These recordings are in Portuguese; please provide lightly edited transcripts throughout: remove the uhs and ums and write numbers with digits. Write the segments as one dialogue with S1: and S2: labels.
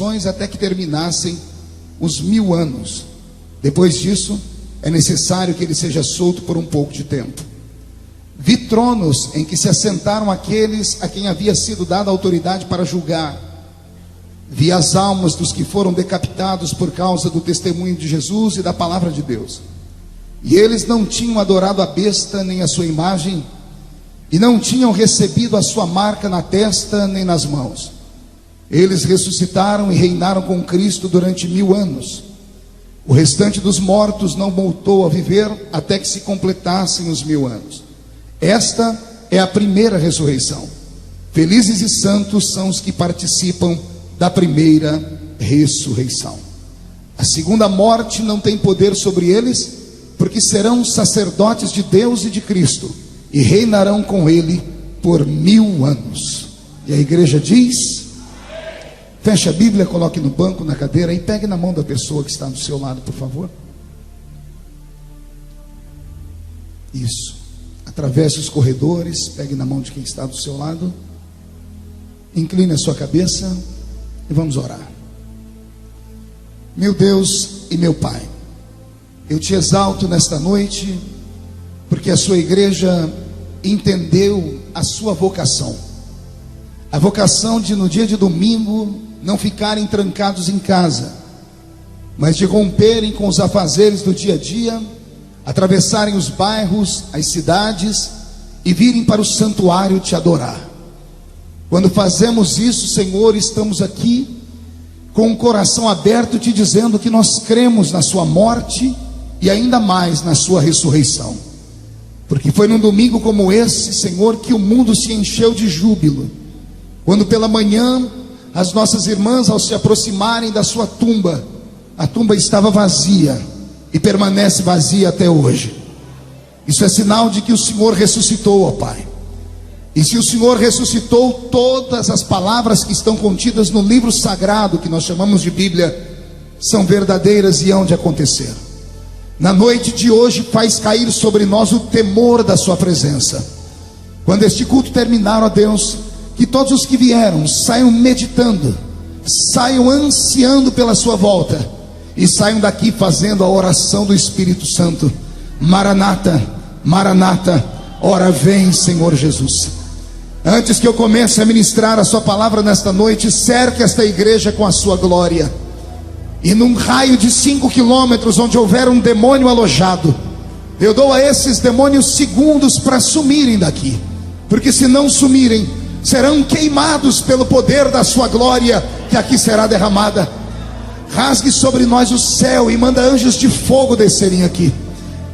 S1: aflições até que terminassem os 1000 anos. Depois disso, é necessário que ele seja solto por um pouco de tempo. Vi tronos em que se assentaram aqueles a quem havia sido dada autoridade para julgar. Vi as almas dos que foram decapitados por causa do testemunho de Jesus e da palavra de Deus. E eles não tinham adorado a besta nem a sua imagem, e não tinham recebido a sua marca na testa nem nas mãos. Eles ressuscitaram e reinaram com Cristo durante 1000 anos. O restante dos mortos não voltou a viver até que se completassem os 1000 anos. Esta é a primeira ressurreição. Felizes e santos são os que participam da primeira ressurreição. A segunda morte não tem poder sobre eles, porque serão sacerdotes de Deus e de Cristo, e reinarão com ele por 1000 anos. E a igreja diz: feche a Bíblia, coloque no banco, na cadeira, e pegue na mão da pessoa que está do seu lado, por favor. Isso. Atravesse os corredores, pegue na mão de quem está do seu lado. Incline a sua cabeça e vamos orar. Meu Deus e meu Pai, eu te exalto nesta noite, porque a sua igreja entendeu a sua vocação. A vocação de, no dia de domingo, não ficarem trancados em casa, mas de romperem com os afazeres do dia a dia, atravessarem os bairros, as cidades e virem para o santuário te adorar. Quando fazemos isso, Senhor, estamos aqui com o coração aberto, te dizendo que nós cremos na sua morte e ainda mais na sua ressurreição. Porque foi num domingo como esse, Senhor, que o mundo se encheu de júbilo, quando pela manhã as nossas irmãs, ao se aproximarem da sua tumba, a tumba estava vazia e permanece vazia até hoje. Isso é sinal de que o Senhor ressuscitou, ó Pai. E se o Senhor ressuscitou, todas as palavras que estão contidas no livro sagrado, que nós chamamos de Bíblia, são verdadeiras e hão de acontecer. Na noite de hoje, faz cair sobre nós o temor da sua presença. Quando este culto terminar, ó Deus, que todos os que vieram saiam meditando, saiam ansiando pela sua volta, e saiam daqui fazendo a oração do Espírito Santo: Maranata, Maranata, ora vem, Senhor Jesus. Antes que eu comece a ministrar a sua palavra nesta noite, cerque esta igreja com a sua glória, e num raio de 5 quilômetros onde houver um demônio alojado, eu dou a esses demônios segundos para sumirem daqui, porque se não sumirem, serão queimados pelo poder da sua glória, que aqui será derramada. Rasgue sobre nós o céu e manda anjos de fogo descerem aqui.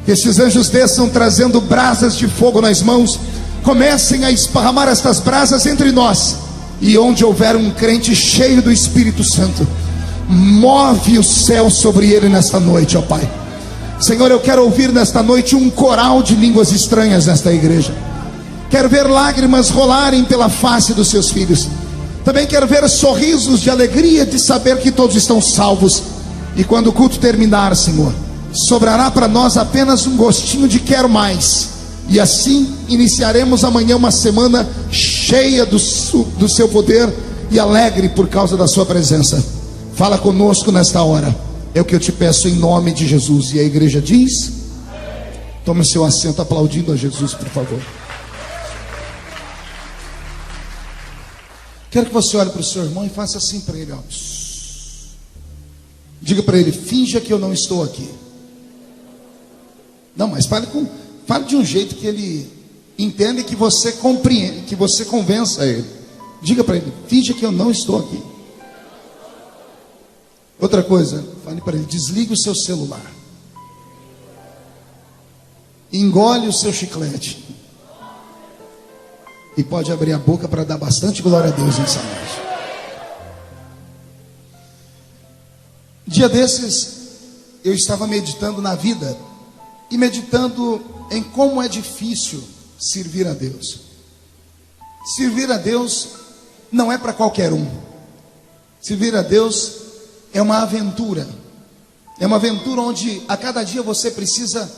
S1: Que esses anjos desçam trazendo brasas de fogo nas mãos, comecem a esparramar estas brasas entre nós, e onde houver um crente cheio do Espírito Santo, move o céu sobre ele nesta noite, ó Pai. Senhor, eu quero ouvir nesta noite um coral de línguas estranhas nesta igreja. Quero ver lágrimas rolarem pela face dos seus filhos. Também quero ver sorrisos de alegria de saber que todos estão salvos. E quando o culto terminar, Senhor, sobrará para nós apenas um gostinho de quero mais. E assim iniciaremos amanhã uma semana cheia do seu poder e alegre por causa da sua presença. Fala conosco nesta hora, é o que eu te peço em nome de Jesus. E a igreja diz: tome o seu assento aplaudindo a Jesus, por favor. Quero que você olhe para o seu irmão e faça assim para ele, ó. Diga para ele: finja que eu não estou aqui. Não, mas fale de um jeito que ele entenda e que você compreenda, que você convença ele. Diga para ele: finja que eu não estou aqui. Outra coisa, fale para ele: desligue o seu celular, engole o seu chiclete, e pode abrir a boca para dar bastante glória a Deus nessa noite. Dia desses, eu estava meditando na vida, e meditando em como é difícil servir a Deus. Servir a Deus não é para qualquer um. Servir a Deus é uma aventura. É uma aventura onde a cada dia você precisa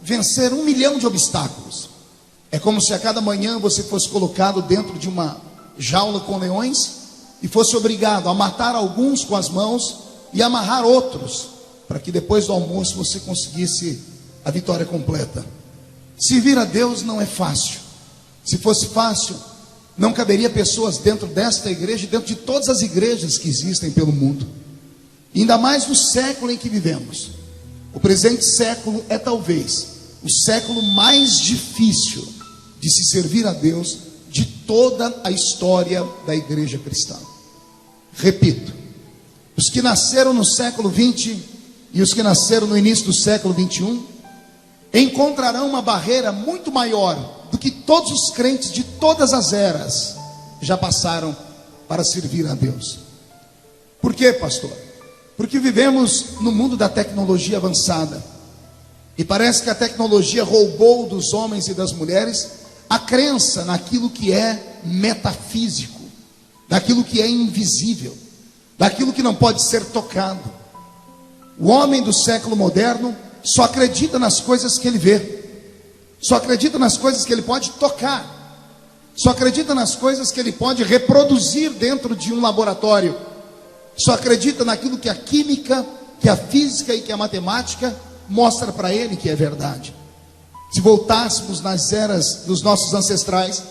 S1: vencer 1 milhão de obstáculos. É como se a cada manhã você fosse colocado dentro de uma jaula com leões, e fosse obrigado a matar alguns com as mãos e amarrar outros, para que depois do almoço você conseguisse a vitória completa. Servir a Deus não é fácil. Se fosse fácil, não caberia pessoas dentro desta igreja e dentro de todas as igrejas que existem pelo mundo. Ainda mais no século em que vivemos. O presente século é talvez o século mais difícil de se servir a Deus de toda a história da igreja cristã. Repito, os que nasceram no século 20 e os que nasceram no início do século 21 encontrarão uma barreira muito maior do que todos os crentes de todas as eras já passaram para servir a Deus. Por quê, pastor? Porque vivemos no mundo da tecnologia avançada e parece que a tecnologia roubou dos homens e das mulheres a crença naquilo que é metafísico, daquilo que é invisível, daquilo que não pode ser tocado. O homem do século moderno só acredita nas coisas que ele vê, só acredita nas coisas que ele pode tocar, só acredita nas coisas que ele pode reproduzir dentro de um laboratório, só acredita naquilo que a química, que a física e que a matemática mostra para ele que é verdade. Se voltássemos nas eras dos nossos ancestrais,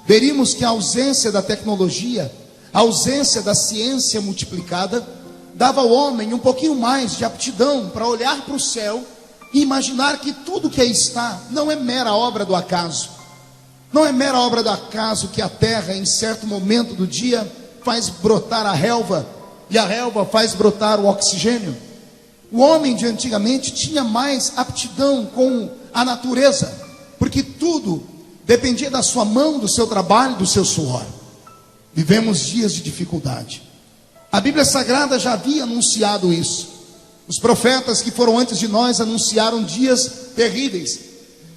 S1: veríamos que a ausência da tecnologia, a ausência da ciência multiplicada, dava ao homem um pouquinho mais de aptidão para olhar para o céu e imaginar que tudo que aí está não é mera obra do acaso. Não é mera obra do acaso que a terra em certo momento do dia faz brotar a relva e a relva faz brotar o oxigênio. O homem de antigamente tinha mais aptidão com a natureza, porque tudo dependia da sua mão, do seu trabalho, do seu suor. Vivemos dias de dificuldade. A Bíblia Sagrada já havia anunciado isso. Os profetas que foram antes de nós anunciaram dias terríveis.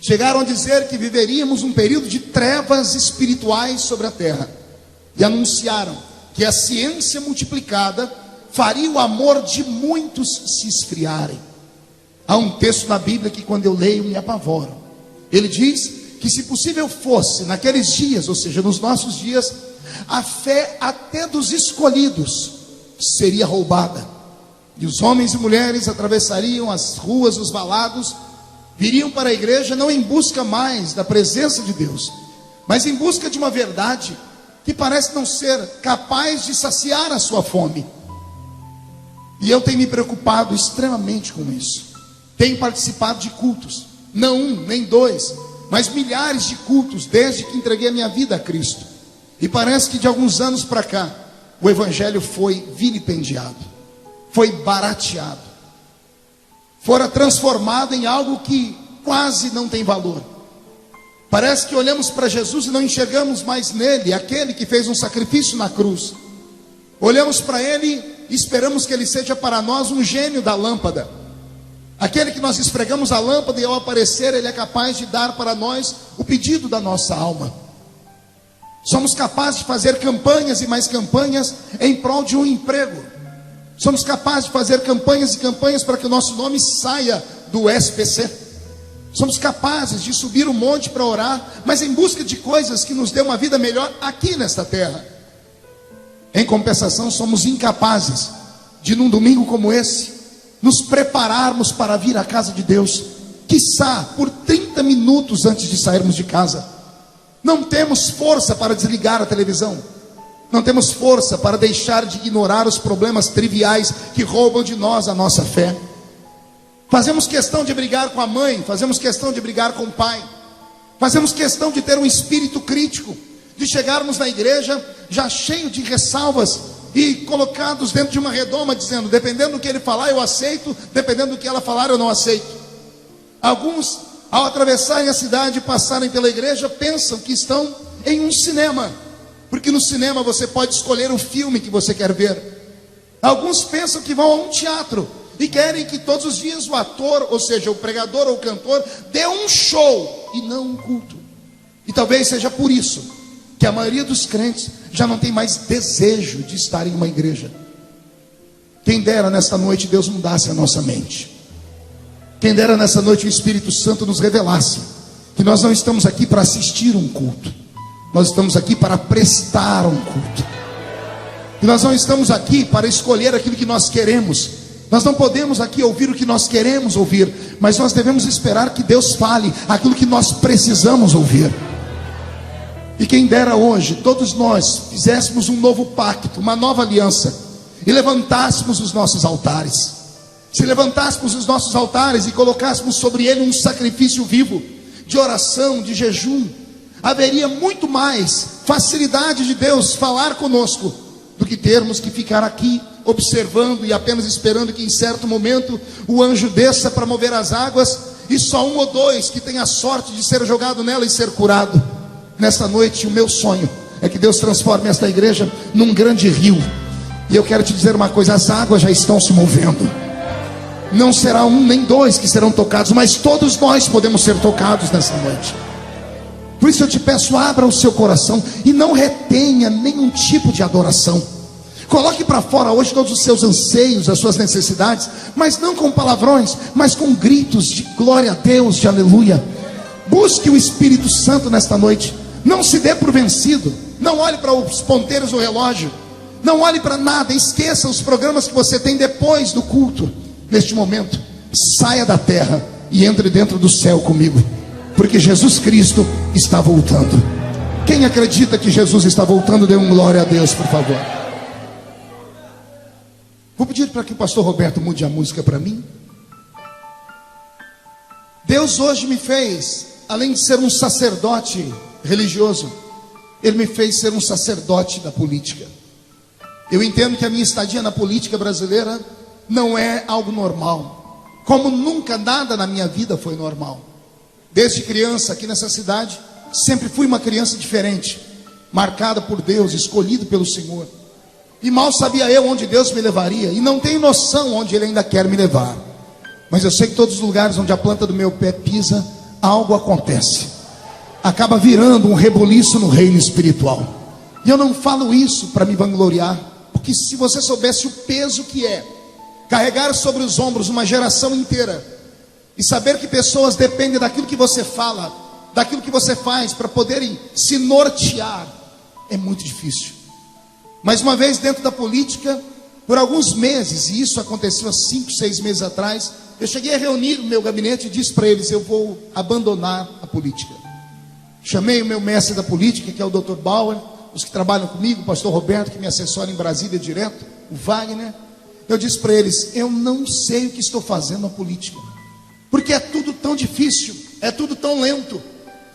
S1: Chegaram a dizer que viveríamos um período de trevas espirituais sobre a terra. E anunciaram que a ciência multiplicada faria o amor de muitos se esfriarem. Há um texto na Bíblia que quando eu leio me apavoro. Ele diz que se possível fosse naqueles dias, ou seja, nos nossos dias, a fé até dos escolhidos seria roubada. E os homens e mulheres atravessariam as ruas, os valados, viriam para a igreja não em busca mais da presença de Deus, mas em busca de uma verdade que parece não ser capaz de saciar a sua fome. E eu tenho me preocupado extremamente com isso. Tenho participado de cultos, não um, nem dois, mas milhares de cultos desde que entreguei a minha vida a Cristo. E parece que de alguns anos para cá, o evangelho foi vilipendiado, foi barateado, fora transformado em algo que quase não tem valor. Parece que olhamos para Jesus e não enxergamos mais nele aquele que fez um sacrifício na cruz. Olhamos para ele e esperamos que ele seja para nós um gênio da lâmpada, aquele que nós esfregamos a lâmpada e ao aparecer ele é capaz de dar para nós o pedido da nossa alma. Somos capazes de fazer campanhas e mais campanhas em prol de um emprego. Somos capazes de fazer campanhas e campanhas para que o nosso nome saia do SPC. Somos capazes de subir um monte para orar, mas em busca de coisas que nos dê uma vida melhor aqui nesta terra. Em compensação, somos incapazes de num domingo como esse nos prepararmos para vir à casa de Deus, quiçá por 30 minutos antes de sairmos de casa. Não temos força para desligar a televisão, não temos força para deixar de ignorar os problemas triviais que roubam de nós a nossa fé. Fazemos questão de brigar com a mãe, fazemos questão de brigar com o pai, fazemos questão de ter um espírito crítico, de chegarmos na igreja já cheio de ressalvas e colocados dentro de uma redoma, dizendo, dependendo do que ele falar eu aceito, dependendo do que ela falar eu não aceito. Alguns, ao atravessarem a cidade e passarem pela igreja, pensam que estão em um cinema, porque no cinema você pode escolher o filme que você quer ver. Alguns pensam que vão a um teatro e querem que todos os dias o ator, ou seja, o pregador ou o cantor, dê um show e não um culto. E talvez seja por isso que a maioria dos crentes já não tem mais desejo de estar em uma igreja. Quem dera nesta noite Deus mudasse a nossa mente. Quem dera nessa noite o Espírito Santo nos revelasse que nós não estamos aqui para assistir um culto, nós estamos aqui para prestar um culto. E nós não estamos aqui para escolher aquilo que nós queremos. Nós não podemos aqui ouvir o que nós queremos ouvir, mas nós devemos esperar que Deus fale aquilo que nós precisamos ouvir. E quem dera hoje, todos nós fizéssemos um novo pacto, uma nova aliança, e levantássemos os nossos altares. Se levantássemos os nossos altares e colocássemos sobre ele um sacrifício vivo, de oração, de jejum, haveria muito mais facilidade de Deus falar conosco, do que termos que ficar aqui observando e apenas esperando que em certo momento o anjo desça para mover as águas, e só um ou dois que tem a sorte de ser jogado nela e ser curado. Nesta noite o meu sonho é que Deus transforme esta igreja num grande rio. E eu quero te dizer uma coisa: as águas já estão se movendo. Não será um nem dois que serão tocados, mas todos nós podemos ser tocados nessa noite. Por isso eu te peço, abra o seu coração e não retenha nenhum tipo de adoração. Coloque para fora hoje todos os seus anseios, as suas necessidades, mas não com palavrões, mas com gritos de glória a Deus, de aleluia. Busque o Espírito Santo nesta noite. Não se dê por vencido. Não olhe para os ponteiros do relógio. Não olhe para nada. Esqueça os programas que você tem depois do culto. Neste momento, saia da terra e entre dentro do céu comigo, porque Jesus Cristo está voltando. Quem acredita que Jesus está voltando, dê um glória a Deus, por favor. Vou pedir para que o pastor Roberto mude a música para mim. Deus hoje me fez, além de ser um sacerdote religioso, Ele me fez ser um sacerdote da política. Eu entendo que a minha estadia na política brasileira não é algo normal, como nunca nada na minha vida foi normal. Desde criança aqui nessa cidade, sempre fui uma criança diferente, marcada por Deus, escolhido pelo Senhor. E mal sabia eu onde Deus me levaria, e não tenho noção onde Ele ainda quer me levar. Mas eu sei que todos os lugares onde a planta do meu pé pisa, algo acontece. Acaba virando um rebuliço no reino espiritual. E eu não falo isso para me vangloriar, porque se você soubesse o peso que é carregar sobre os ombros uma geração inteira, e saber que pessoas dependem daquilo que você fala, daquilo que você faz, para poderem se nortear, é muito difícil. Mas uma vez dentro da política, por alguns meses, e isso aconteceu há 5, 6 meses atrás, eu cheguei a reunir o meu gabinete e disse para eles: eu vou abandonar a política. Chamei o meu mestre da política, que é o Dr. Bauer, os que trabalham comigo, o pastor Roberto, que me assessora em Brasília direto, o Wagner. Eu disse para eles: eu não sei o que estou fazendo na política, porque é tudo tão difícil, é tudo tão lento.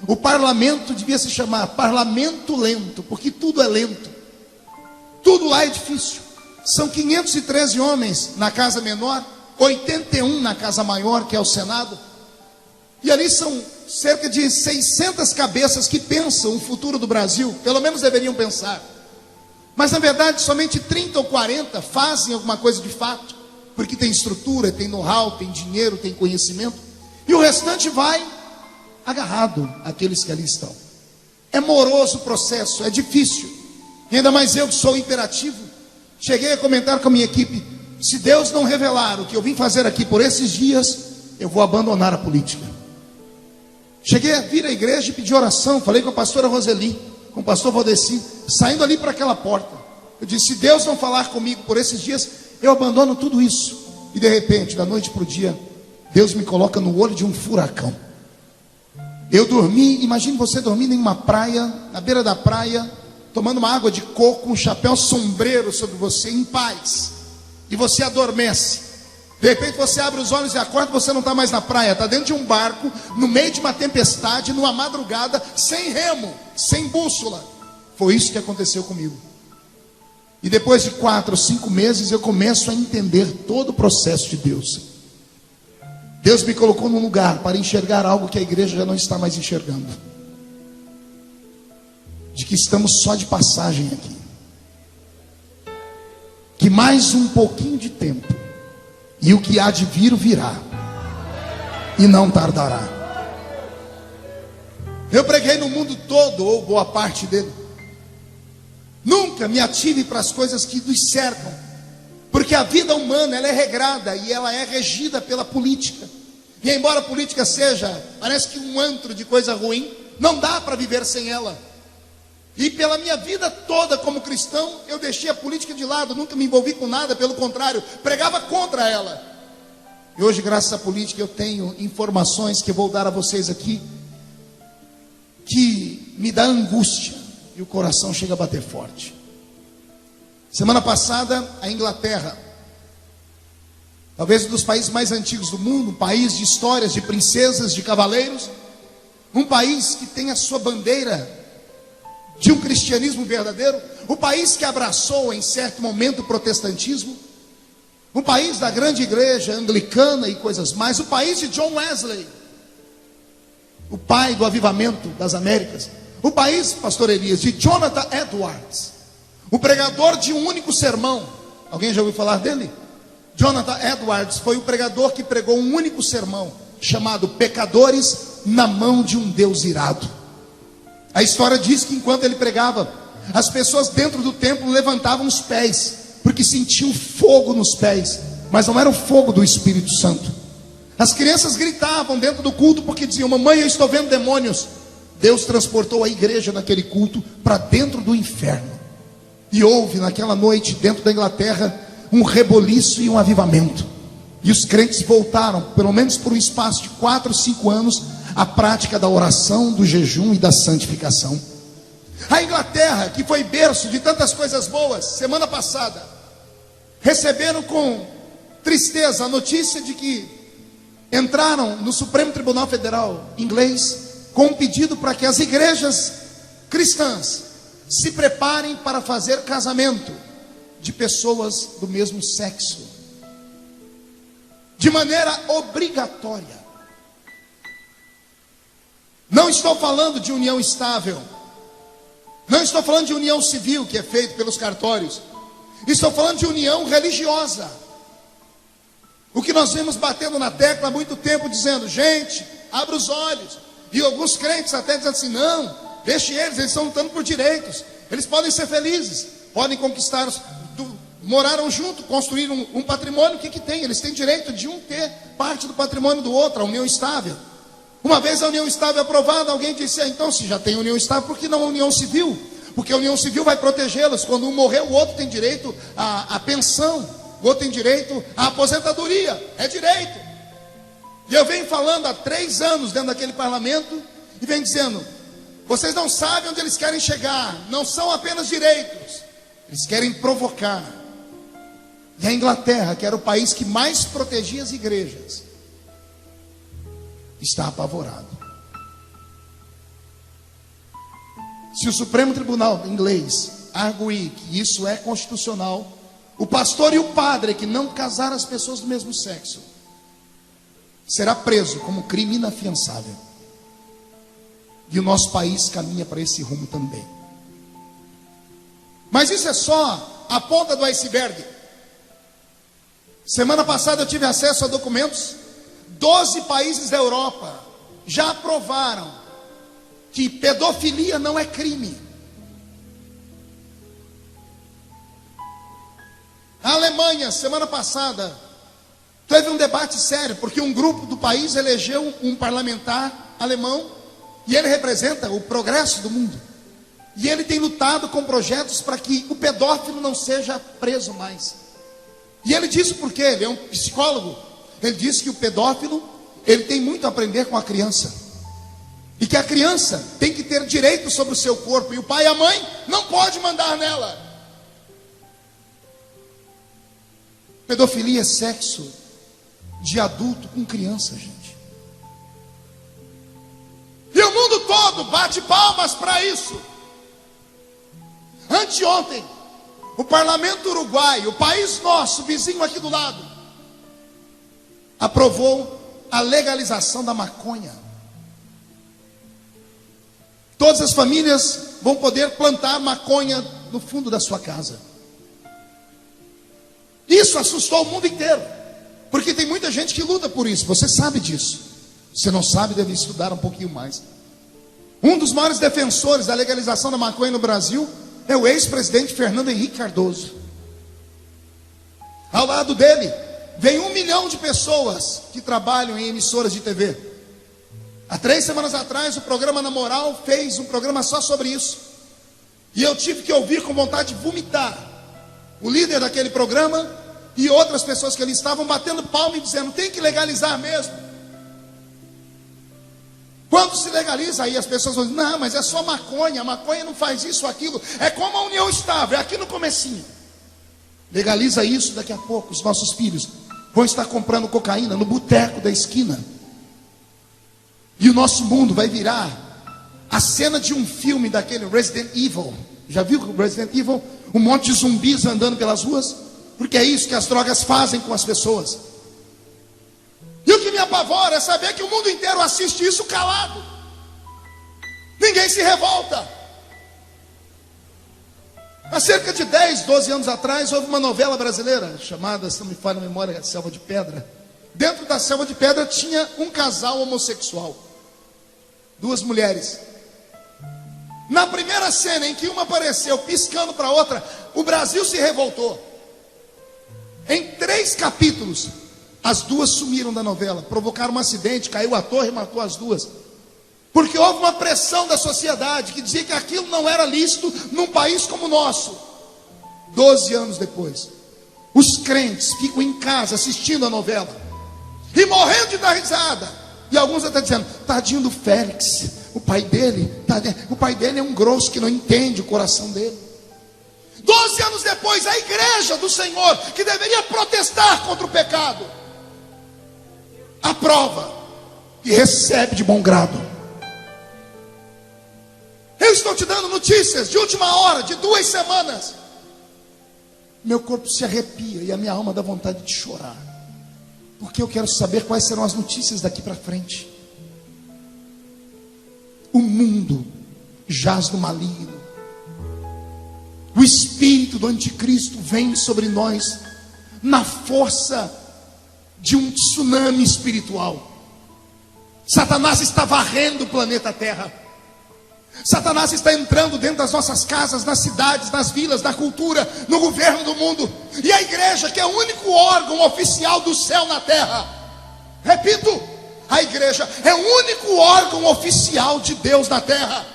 S1: O parlamento devia se chamar parlamento lento, porque tudo é lento, tudo lá é difícil. São 513 homens na casa menor, 81 na casa maior, que é o Senado, e ali são cerca de 600 cabeças que pensam o futuro do Brasil, pelo menos deveriam pensar. Mas na verdade somente 30 ou 40 fazem alguma coisa de fato, porque tem estrutura, tem know-how, tem dinheiro, tem conhecimento, e o restante vai agarrado àqueles que ali estão. É moroso o processo, é difícil, e ainda mais eu que sou imperativo. Cheguei a comentar com a minha equipe: se Deus não revelar o que eu vim fazer aqui por esses dias, eu vou abandonar a política. Cheguei a vir à igreja e pedir oração. Falei com a pastora Roseli, com o pastor Valdeci, saindo ali para aquela porta. Eu disse: se Deus não falar comigo por esses dias, eu abandono tudo isso. E de repente, da noite para o dia, Deus me coloca no olho de um furacão. Eu dormi, imagine você dormindo em uma praia, na beira da praia, tomando uma água de coco, um chapéu sombreiro sobre você, em paz. E você adormece. De repente você abre os olhos e acorda, você não está mais na praia, está dentro de um barco, no meio de uma tempestade, numa madrugada, sem remo, sem bússola. Foi isso que aconteceu comigo. E depois de 4 ou 5 meses, eu começo a entender todo o processo de Deus. Deus me colocou num lugar para enxergar algo que a igreja já não está mais enxergando. De que estamos só de passagem aqui. Que mais um pouquinho de tempo, e o que há de vir, virá, e não tardará. Eu preguei no mundo todo, ou boa parte dele. Nunca me ative para as coisas que nos cercam, porque a vida humana, ela é regrada e ela é regida pela política. E embora a política seja, parece que um antro de coisa ruim, não dá para viver sem ela. E pela minha vida toda como cristão, eu deixei a política de lado, nunca me envolvi com nada, pelo contrário, pregava contra ela. E hoje, graças à política, eu tenho informações que eu vou dar a vocês aqui, que me dá angústia, e o coração chega a bater forte. Semana passada, a Inglaterra, talvez um dos países mais antigos do mundo, um país de histórias, de princesas, de cavaleiros, um país que tem a sua bandeira de um cristianismo verdadeiro, o país que abraçou em certo momento o protestantismo, um país da grande igreja anglicana e coisas mais, o país de John Wesley, o pai do avivamento das Américas, o país, pastor Elias, de Jonathan Edwards, o pregador de um único sermão. Alguém já ouviu falar dele? Jonathan Edwards foi o pregador que pregou um único sermão, chamado Pecadores na Mão de um Deus Irado. A história diz que enquanto ele pregava, as pessoas dentro do templo levantavam os pés, porque sentiam fogo nos pés, mas não era o fogo do Espírito Santo. As crianças gritavam dentro do culto, porque diziam: mamãe, eu estou vendo demônios. Deus transportou a igreja naquele culto para dentro do inferno. E houve naquela noite, dentro da Inglaterra, um reboliço e um avivamento. E os crentes voltaram, pelo menos por um espaço de 4 ou 5 anos, a prática da oração, do jejum e da santificação. A Inglaterra, que foi berço de tantas coisas boas, semana passada, receberam com tristeza a notícia de que entraram no Supremo Tribunal Federal inglês com um pedido para que as igrejas cristãs se preparem para fazer casamento de pessoas do mesmo sexo, de maneira obrigatória. Não estou falando de união estável, não estou falando de união civil, que é feito pelos cartórios, estou falando de união religiosa. O que nós vemos batendo na tecla há muito tempo, dizendo: gente, abra os olhos. E alguns crentes até dizem assim: não, deixe eles estão lutando por direitos, eles podem ser felizes, podem conquistar, moraram junto, construíram um patrimônio. O que tem? Eles têm direito de um ter parte do patrimônio do outro, a união estável. Uma vez a união estável aprovada, alguém disse: então, se já tem união estável, por que não a união civil? Porque a união civil vai protegê-los. Quando um morrer, o outro tem direito à pensão, o outro tem direito à aposentadoria, é direito. E eu venho falando há 3 anos dentro daquele parlamento, e venho dizendo: vocês não sabem onde eles querem chegar, não são apenas direitos, eles querem provocar. E a Inglaterra, que era o país que mais protegia as igrejas, está apavorado. Se o Supremo Tribunal inglês arguir que isso é constitucional, o pastor e o padre que não casar as pessoas do mesmo sexo será preso como crime inafiançável. E o nosso país caminha para esse rumo também. Mas isso é só a ponta do iceberg. Semana passada eu tive acesso a documentos. 12 países da Europa já aprovaram que pedofilia não é crime. A Alemanha, semana passada, teve um debate sério, porque um grupo do país elegeu um parlamentar alemão, e ele representa o progresso do mundo. E ele tem lutado com projetos para que o pedófilo não seja preso mais. E ele disse por quê? Ele é um psicólogo. Ele disse que o pedófilo, ele tem muito a aprender com a criança, e que a criança tem que ter direito sobre o seu corpo, e o pai e a mãe não pode mandar nela. Pedofilia é sexo de adulto com criança, gente. E o mundo todo bate palmas para isso. Anteontem, o parlamento uruguaio, o país nosso, vizinho aqui do lado, aprovou a legalização da maconha. Todas as famílias vão poder plantar maconha no fundo da sua casa. Isso assustou o mundo inteiro, porque tem muita gente que luta por isso. Você sabe disso. Se não sabe, deve estudar um pouquinho mais. Um dos maiores defensores da legalização da maconha no Brasil é o ex-presidente Fernando Henrique Cardoso. Ao lado dele vem 1 milhão de pessoas que trabalham em emissoras de TV. Há 3 semanas atrás, o programa Na Moral fez um programa só sobre isso. E eu tive que ouvir com vontade de vomitar o líder daquele programa e outras pessoas que ali estavam batendo palma e dizendo: tem que legalizar mesmo. Quando se legaliza, aí as pessoas vão dizer: não, mas é só maconha, a maconha não faz isso ou aquilo. É como a união estável, é aqui no comecinho. Legaliza isso, daqui a pouco os nossos filhos vão estar comprando cocaína no boteco da esquina. E o nosso mundo vai virar a cena de um filme daquele Resident Evil. Já viu o Resident Evil? Um monte de zumbis andando pelas ruas. Porque é isso que as drogas fazem com as pessoas. E o que me apavora é saber que o mundo inteiro assiste isso calado. Ninguém se revolta. Há cerca de 10, 12 anos atrás, houve uma novela brasileira chamada, se não me falha a memória, Selva de Pedra. Dentro da Selva de Pedra tinha um casal homossexual. 2 mulheres. Na primeira cena em que uma apareceu piscando para a outra, o Brasil se revoltou. Em 3 capítulos, as 2 sumiram da novela, provocaram um acidente, caiu a torre e matou as 2. Porque houve uma pressão da sociedade que dizia que aquilo não era lícito num país como o nosso. 12 anos depois, os crentes ficam em casa assistindo a novela e morrendo de dar risada. E alguns até dizendo: tadinho do Félix, o pai dele é um grosso que não entende o coração dele. 12 anos depois, a igreja do Senhor, que deveria protestar contra o pecado, aprova e recebe de bom grado. Eu estou te dando notícias de última hora, de 2 semanas. Meu corpo se arrepia e a minha alma dá vontade de chorar, porque eu quero saber quais serão as notícias daqui para frente. O mundo jaz no maligno. O espírito do anticristo vem sobre nós na força de um tsunami espiritual. Satanás está varrendo o planeta Terra. Satanás está entrando dentro das nossas casas, nas cidades, nas vilas, na cultura, no governo do mundo. E a igreja, que é o único órgão oficial do céu na terra, repito, a igreja é o único órgão oficial de Deus na terra.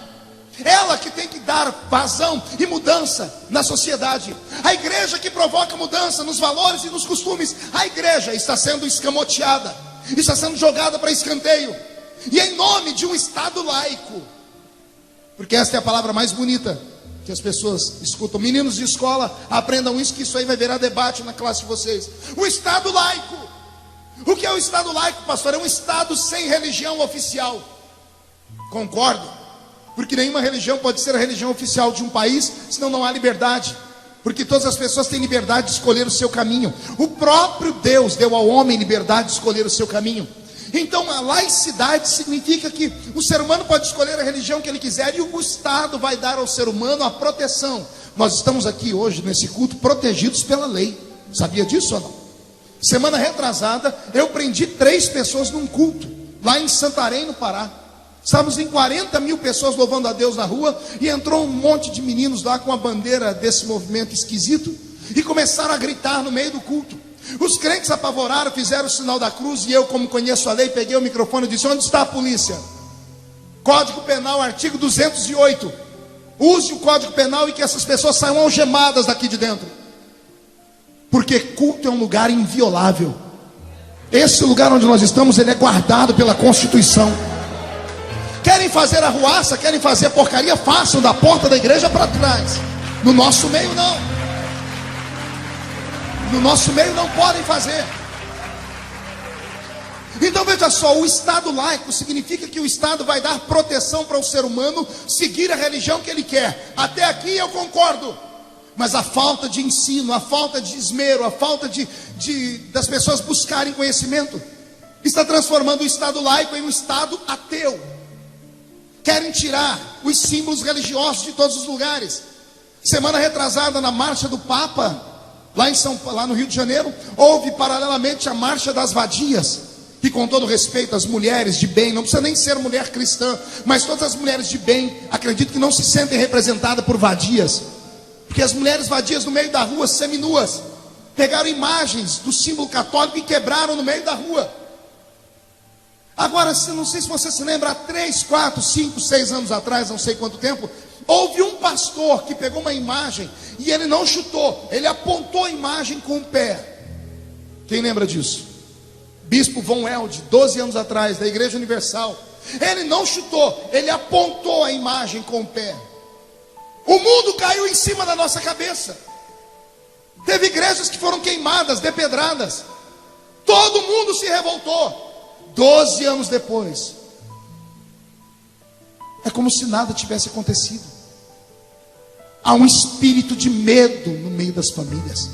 S1: Ela que tem que dar vazão e mudança na sociedade. A igreja que provoca mudança nos valores e nos costumes. A igreja está sendo escamoteada, está sendo jogada para escanteio. E em nome de um Estado laico, porque esta é a palavra mais bonita que as pessoas escutam. Meninos de escola, aprendam isso, que isso aí vai virar debate na classe de vocês. O Estado laico. O que é o Estado laico, pastor? É um Estado sem religião oficial. Concordo. Porque nenhuma religião pode ser a religião oficial de um país, senão não há liberdade. Porque todas as pessoas têm liberdade de escolher o seu caminho. O próprio Deus deu ao homem liberdade de escolher o seu caminho. Então a laicidade significa que o ser humano pode escolher a religião que ele quiser, e o Estado vai dar ao ser humano a proteção. Nós estamos aqui hoje nesse culto protegidos pela lei. Sabia disso ou não? Semana retrasada eu prendi 3 pessoas num culto lá em Santarém, no Pará. Estávamos em 40 mil pessoas louvando a Deus na rua, e entrou um monte de meninos lá com a bandeira desse movimento esquisito e começaram a gritar no meio do culto. Os crentes apavoraram, fizeram o sinal da cruz, e eu, como conheço a lei, peguei o microfone e disse: onde está a polícia? Código Penal, artigo 208. Use o Código Penal e que essas pessoas saiam algemadas daqui de dentro. Porque culto é um lugar inviolável. Esse lugar onde nós estamos, ele é guardado pela Constituição. Querem fazer arruaça, querem fazer porcaria, façam da porta da igreja para trás. No nosso meio não. No nosso meio não podem fazer. Então veja só, o Estado laico significa que o Estado vai dar proteção para o ser humano seguir a religião que ele quer. Até aqui eu concordo. Mas a falta de ensino, a falta de esmero, a falta das pessoas buscarem conhecimento, está transformando o Estado laico em um Estado ateu. Querem tirar os símbolos religiosos de todos os lugares. Semana retrasada, na marcha do Papa, lá no Rio de Janeiro, houve paralelamente a marcha das vadias. E com todo respeito às mulheres de bem, não precisa nem ser mulher cristã, mas todas as mulheres de bem, acredito que não se sentem representadas por vadias. Porque as mulheres vadias no meio da rua, seminuas, pegaram imagens do símbolo católico e quebraram no meio da rua. Agora, não sei se você se lembra, há 3, 4, 5, 6 anos atrás, não sei quanto tempo, Houve um pastor que pegou uma imagem e ele não chutou, ele apontou a imagem com o pé. Quem lembra disso? Bispo Von Elde, 12 anos atrás, da Igreja Universal. Ele não chutou, ele apontou a imagem com o pé. O mundo caiu em cima da nossa cabeça. Teve igrejas que foram queimadas, depedradas. Todo mundo se revoltou. 12 anos depois, é como se nada tivesse acontecido. Há um espírito de medo no meio das famílias.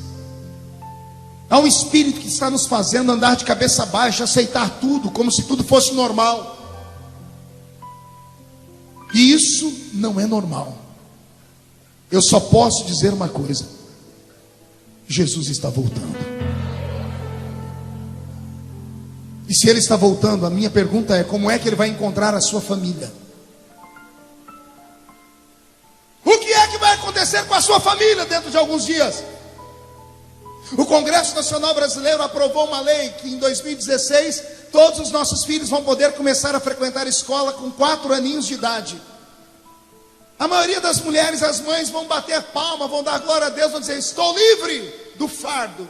S1: Há um espírito que está nos fazendo andar de cabeça baixa, aceitar tudo como se tudo fosse normal. E isso não é normal. Eu só posso dizer uma coisa: Jesus está voltando. E se Ele está voltando, a minha pergunta é: como é que Ele vai encontrar a sua família? O que é que vai acontecer com a sua família dentro de alguns dias? O Congresso Nacional Brasileiro aprovou uma lei que em 2016 todos os nossos filhos vão poder começar a frequentar a escola com 4 aninhos de idade. A maioria das mulheres, as mães, vão bater palma, vão dar glória a Deus, vão dizer: estou livre do fardo.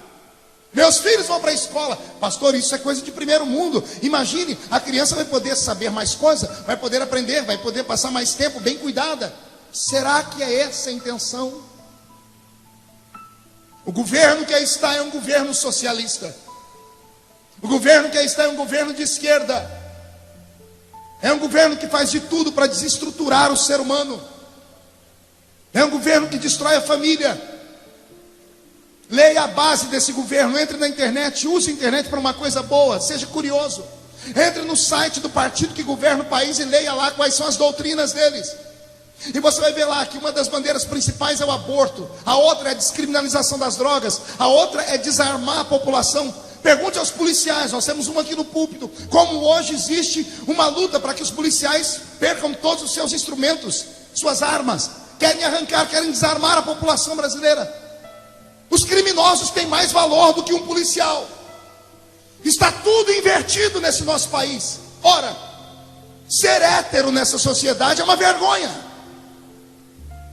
S1: Meus filhos vão para a escola. Pastor, isso é coisa de primeiro mundo. Imagine, a criança vai poder saber mais coisa, vai poder aprender, vai poder passar mais tempo bem cuidada. Será que é essa a intenção? O governo que aí está é um governo socialista. O governo que aí está é um governo de esquerda. É um governo que faz de tudo para desestruturar o ser humano. É um governo que destrói a família. Leia a base desse governo. Entre na internet, use a internet para uma coisa boa. Seja curioso. Entre no site do partido que governa o país e leia lá quais são as doutrinas deles. E você vai ver lá que uma das bandeiras principais é o aborto, a outra é a descriminalização das drogas, a outra é desarmar a população. Pergunte aos policiais, nós temos uma aqui no púlpito, como hoje existe uma luta para que os policiais percam todos os seus instrumentos, suas armas, querem arrancar, querem desarmar a população brasileira. Os criminosos têm mais valor do que um policial. Está tudo invertido nesse nosso país. Ora, ser hétero nessa sociedade é uma vergonha.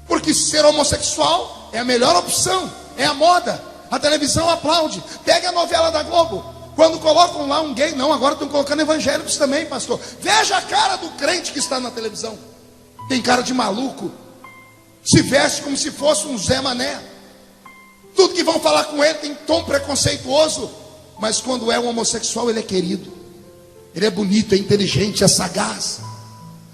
S1: Porque ser homossexual é a melhor opção, é a moda. A televisão aplaude. Pega a novela da Globo. Quando colocam lá um gay, não, agora estão colocando evangélicos também, pastor. Veja a cara do crente que está na televisão. Tem cara de maluco. Se veste como se fosse um Zé Mané. Tudo que vão falar com ele tem tom preconceituoso. Mas quando é um homossexual, ele é querido. Ele é bonito, é inteligente, é sagaz.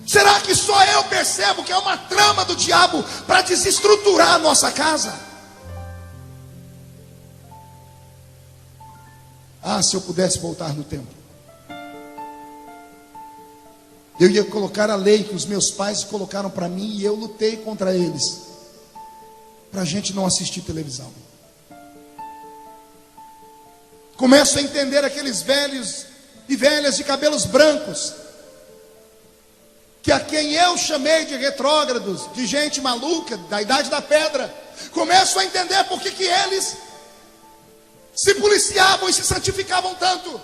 S1: Será que só eu percebo que é uma trama do diabo para desestruturar a nossa casa? Ah, se eu pudesse voltar no tempo, eu ia colocar a lei que os meus pais colocaram para mim e eu lutei contra eles, para a gente não assistir televisão. Começo a entender aqueles velhos e velhas de cabelos brancos, que a quem eu chamei de retrógrados, de gente maluca, da idade da pedra. Começo a entender por que eles se policiavam e se santificavam tanto.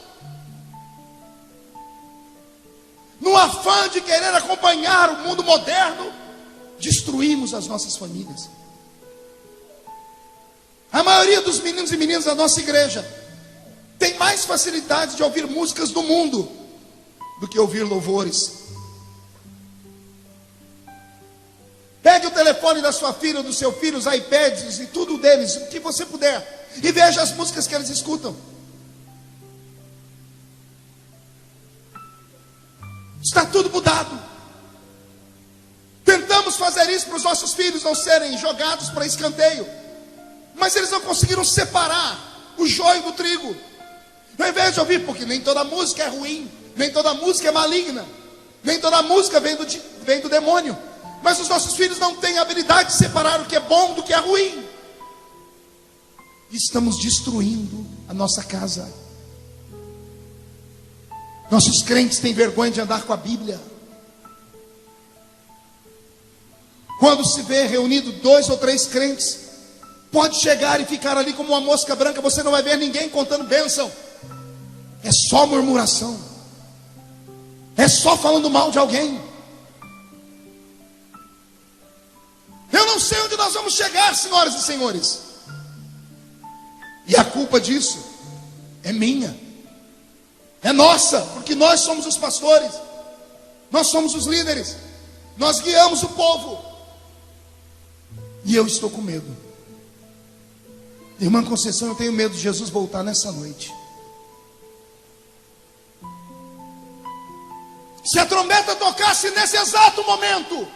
S1: No afã de querer acompanhar o mundo moderno, destruímos as nossas famílias. A maioria dos meninos e meninas da nossa igreja tem mais facilidade de ouvir músicas do mundo do que ouvir louvores. Pegue o telefone da sua filha ou do seu filho, os iPads e tudo deles, o que você puder, e veja as músicas que eles escutam. Está tudo mudado. Tentamos fazer isso para os nossos filhos não serem jogados para escanteio, mas eles não conseguiram separar o joio do trigo. Ao invés de ouvir, porque nem toda música é ruim, nem toda música é maligna, nem toda música vem do demônio. Mas os nossos filhos não têm a habilidade de separar o que é bom do que é ruim. Estamos destruindo a nossa casa. Nossos crentes têm vergonha de andar com a Bíblia. Quando se vê reunido 2 ou 3 crentes, pode chegar e ficar ali como uma mosca branca. Você não vai ver ninguém contando bênção. É só murmuração. É só falando mal de alguém. Eu não sei onde nós vamos chegar, senhoras e senhores. E a culpa disso é minha, é nossa, porque nós somos os pastores, nós somos os líderes, nós guiamos o povo. E eu estou com medo. Irmã Conceição, eu tenho medo de Jesus voltar nessa noite. Se a trombeta tocasse nesse exato momento,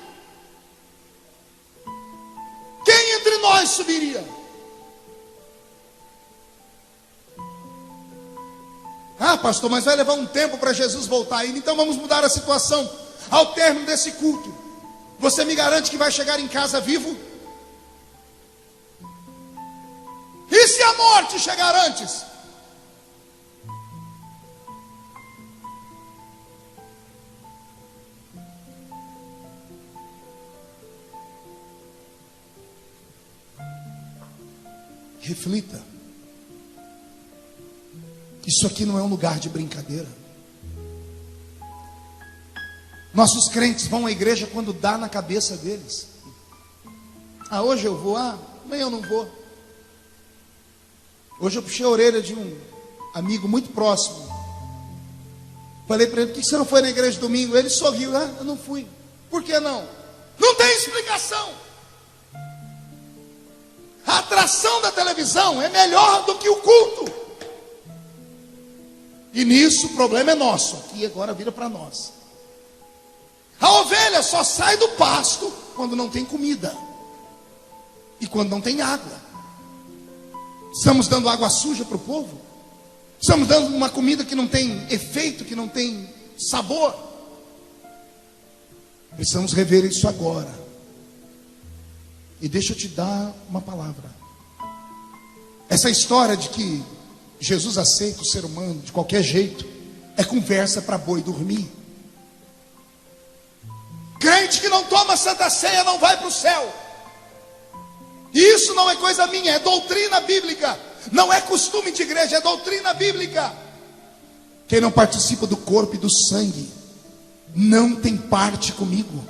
S1: quem entre nós subiria? Ah, pastor, mas vai levar um tempo para Jesus voltar ainda. Então vamos mudar a situação. Ao término desse culto, você me garante que vai chegar em casa vivo? E se a morte chegar antes? Reflita. Isso aqui não é um lugar de brincadeira. Nossos crentes vão à igreja quando dá na cabeça deles. Ah, hoje eu vou, amanhã eu não vou. Hoje eu puxei a orelha de um amigo muito próximo. Falei para ele, por que você não foi na igreja domingo? Ele sorriu, eu não fui. Por que não? Não tem explicação. A atração da televisão é melhor do que o culto. E nisso o problema é nosso. Aqui agora vira para nós. A ovelha só sai do pasto quando não tem comida e quando não tem água. Estamos dando água suja para o povo? Estamos dando uma comida que não tem efeito, que não tem sabor? Precisamos rever isso agora. E deixa eu te dar uma palavra. Essa história de que Jesus aceita o ser humano de qualquer jeito é conversa para boi dormir. Crente que não toma Santa Ceia não vai para o céu. E isso não é coisa minha, é doutrina bíblica. Não é costume de igreja, é doutrina bíblica. Quem não participa do corpo e do sangue não tem parte comigo,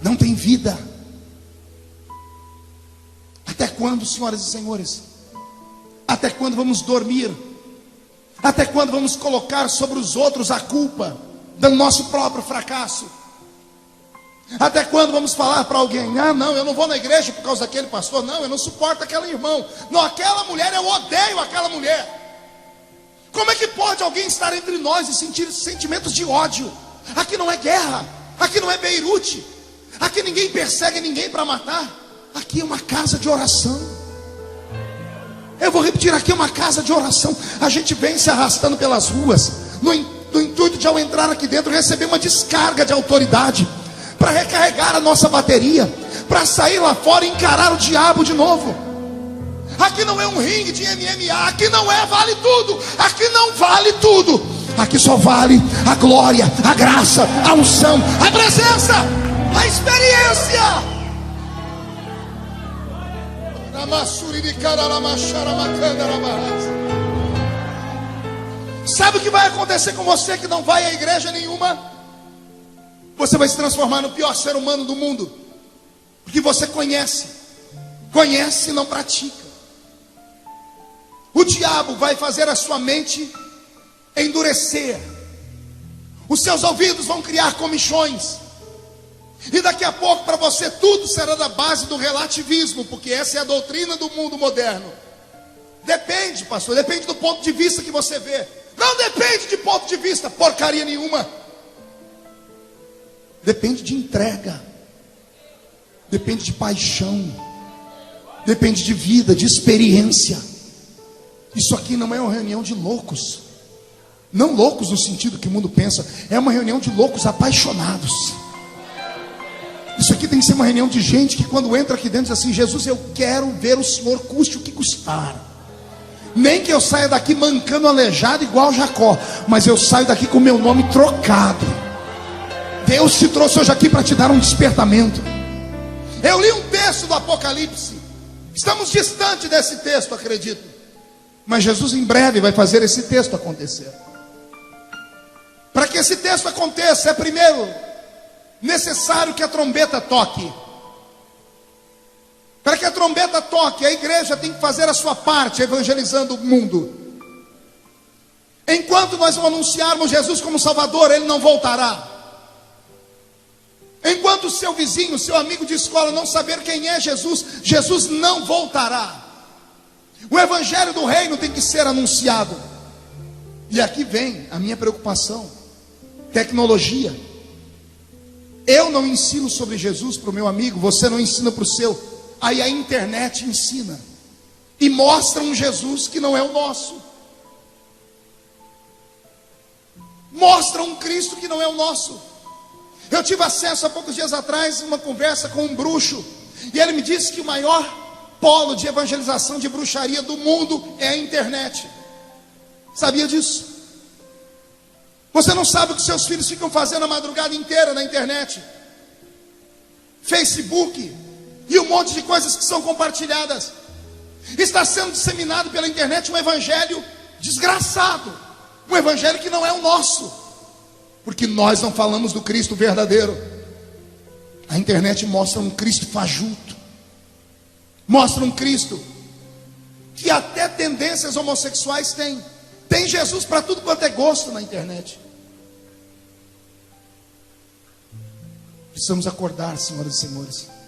S1: não tem vida. Até quando, senhoras e senhores? Até quando vamos dormir? Até quando vamos colocar sobre os outros a culpa do nosso próprio fracasso? Até quando vamos falar para alguém, não, eu não vou na igreja por causa daquele pastor, não, eu não suporto aquele irmão, não, aquela mulher, eu odeio aquela mulher. Como é que pode alguém estar entre nós e sentir sentimentos de ódio? Aqui não é guerra, aqui não é Beirute, aqui ninguém persegue ninguém para matar, aqui é uma casa de oração. Eu vou repetir, aqui é uma casa de oração. A gente vem se arrastando pelas ruas no intuito de, ao entrar aqui dentro, receber uma descarga de autoridade, para recarregar a nossa bateria, para sair lá fora e encarar o diabo de novo. Aqui não é um ringue de MMA, aqui não é vale tudo, aqui não vale tudo, aqui só vale a glória, a graça, a unção, a presença, a experiência. Sabe o que vai acontecer com você que não vai à igreja nenhuma? Você vai se transformar no pior ser humano do mundo, porque você conhece e não pratica. O diabo vai fazer a sua mente endurecer, os seus ouvidos vão criar comichões, e daqui a pouco para você tudo será da base do relativismo, porque essa é a doutrina do mundo moderno. Depende, pastor, depende do ponto de vista que você vê. Não depende de ponto de vista, porcaria nenhuma. Depende de entrega, depende de paixão, depende de vida, de experiência. Isso aqui não é uma reunião de loucos, não loucos no sentido que o mundo pensa, é uma reunião de loucos apaixonados. Isso aqui tem que ser uma reunião de gente que quando entra aqui dentro diz assim: Jesus, eu quero ver o Senhor custe o que custar. Nem que eu saia daqui mancando aleijado igual Jacó, mas eu saio daqui com o meu nome trocado. Deus te trouxe hoje aqui para te dar um despertamento. Eu li um texto do Apocalipse. Estamos distante desse texto, acredito. Mas Jesus em breve vai fazer esse texto acontecer. Para que esse texto aconteça, é primeiro necessário que a trombeta toque. Para que a trombeta toque, a igreja tem que fazer a sua parte, evangelizando o mundo. Enquanto nós não anunciarmos Jesus como Salvador, Ele não voltará. Enquanto o seu vizinho, seu amigo de escola não saber quem é Jesus, Jesus não voltará. O evangelho do reino tem que ser anunciado. E aqui vem a minha preocupação. Tecnologia. Eu não ensino sobre Jesus para o meu amigo, você não ensina para o seu. Aí a internet ensina e mostra um Jesus que não é o nosso. Mostra um Cristo que não é o nosso. Eu tive acesso há poucos dias atrás a uma conversa com um bruxo, e ele me disse que o maior polo de evangelização de bruxaria do mundo é a internet. Sabia disso? Você não sabe o que seus filhos ficam fazendo a madrugada inteira na internet, Facebook e um monte de coisas que são compartilhadas. Está sendo disseminado pela internet um evangelho desgraçado, um evangelho que não é o nosso, porque nós não falamos do Cristo verdadeiro. A internet mostra um Cristo fajuto, mostra um Cristo que até tendências homossexuais tem. Tem Jesus para tudo quanto é gosto na internet. Precisamos acordar, senhoras e senhores.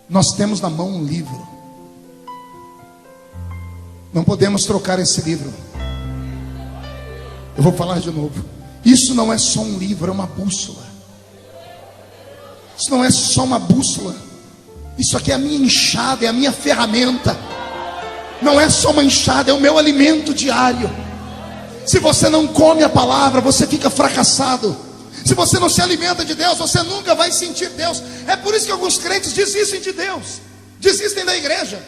S1: Nós temos na mão um livro. Não podemos trocar esse livro. Eu vou falar de novo. Isso não é só um livro, é uma bússola. Isso não é só uma bússola. Isso aqui é a minha enxada, é a minha ferramenta. Não é só uma enxada, é o meu alimento diário. Se você não come a palavra, você fica fracassado. Se você não se alimenta de Deus, você nunca vai sentir Deus. É por isso que alguns crentes desistem de Deus, desistem da igreja,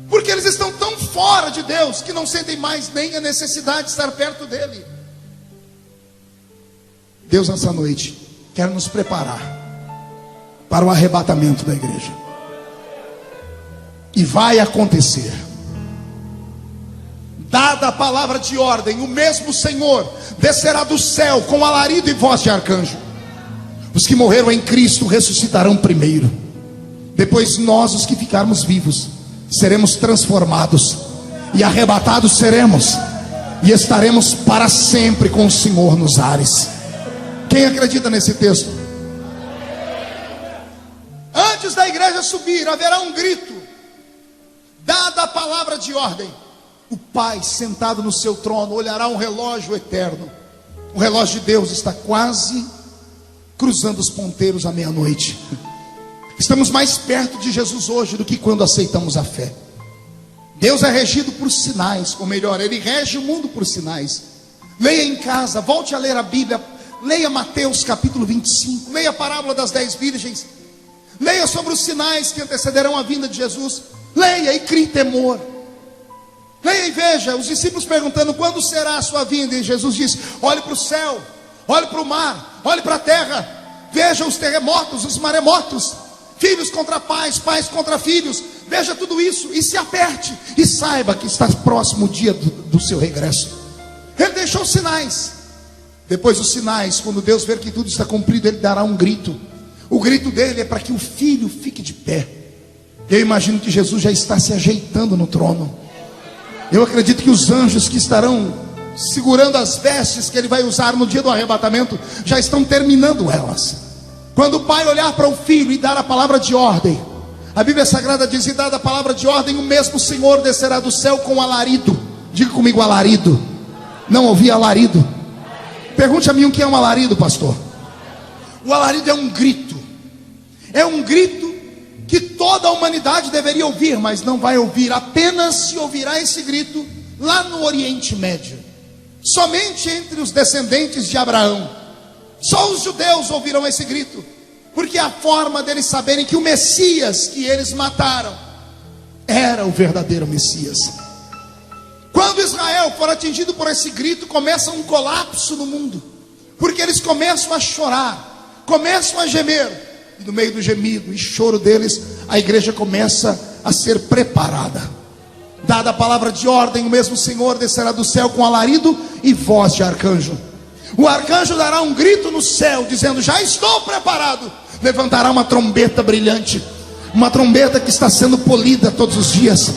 S1: porque eles estão tão fora de Deus que não sentem mais nem a necessidade de estar perto dele. Deus nessa noite quer nos preparar para o arrebatamento da igreja. E vai acontecer. Dada a palavra de ordem, o mesmo Senhor descerá do céu com alarido e voz de arcanjo. Os que morreram em Cristo ressuscitarão primeiro. Depois nós, os que ficarmos vivos, seremos transformados e arrebatados seremos, e estaremos para sempre com o Senhor nos ares. Quem acredita nesse texto? Antes da igreja subir, haverá um grito. Dada a palavra de ordem, o Pai sentado no seu trono olhará um relógio eterno. O relógio de Deus está quase cruzando os ponteiros à meia-noite. Estamos mais perto de Jesus hoje do que quando aceitamos a fé. Deus é regido por sinais, ou melhor, Ele rege o mundo por sinais. Leia em casa, volte a ler a Bíblia. Leia Mateus capítulo 25, leia a parábola das 10 virgens, leia sobre os sinais que antecederão a vinda de Jesus. Leia e crie temor. Leia e veja os discípulos perguntando: quando será a sua vinda? E Jesus diz: olhe para o céu, olhe para o mar, olhe para a terra, veja os terremotos, os maremotos, filhos contra pais, pais contra filhos. Veja tudo isso e se aperte e saiba que está próximo o dia do seu regresso. Ele deixou sinais. Depois dos sinais, quando Deus ver que tudo está cumprido, Ele dará um grito. O grito dele é para que o filho fique de pé. Eu imagino que Jesus já está se ajeitando no trono. Eu acredito que os anjos que estarão segurando as vestes que Ele vai usar no dia do arrebatamento já estão terminando elas. Quando o pai olhar para o filho e dar a palavra de ordem, a Bíblia Sagrada diz: e dada a palavra de ordem, o mesmo Senhor descerá do céu com alarido. Diga comigo: alarido. Não ouvi alarido? Pergunte a mim o que é um alarido, pastor. O alarido é um grito. É um grito que toda a humanidade deveria ouvir, mas não vai ouvir. Apenas se ouvirá esse grito lá no Oriente Médio, somente entre os descendentes de Abraão. Só os judeus ouvirão esse grito, porque é a forma deles saberem que o Messias que eles mataram era o verdadeiro Messias. Quando Israel for atingido por esse grito, começa um colapso no mundo, porque eles começam a chorar, começam a gemer. E no meio do gemido e choro deles, a igreja começa a ser preparada. Dada a palavra de ordem, o mesmo Senhor descerá do céu com alarido e voz de arcanjo. O arcanjo dará um grito no céu, dizendo: já estou preparado. Levantará uma trombeta brilhante. uma trombeta que está sendo polida todos os dias.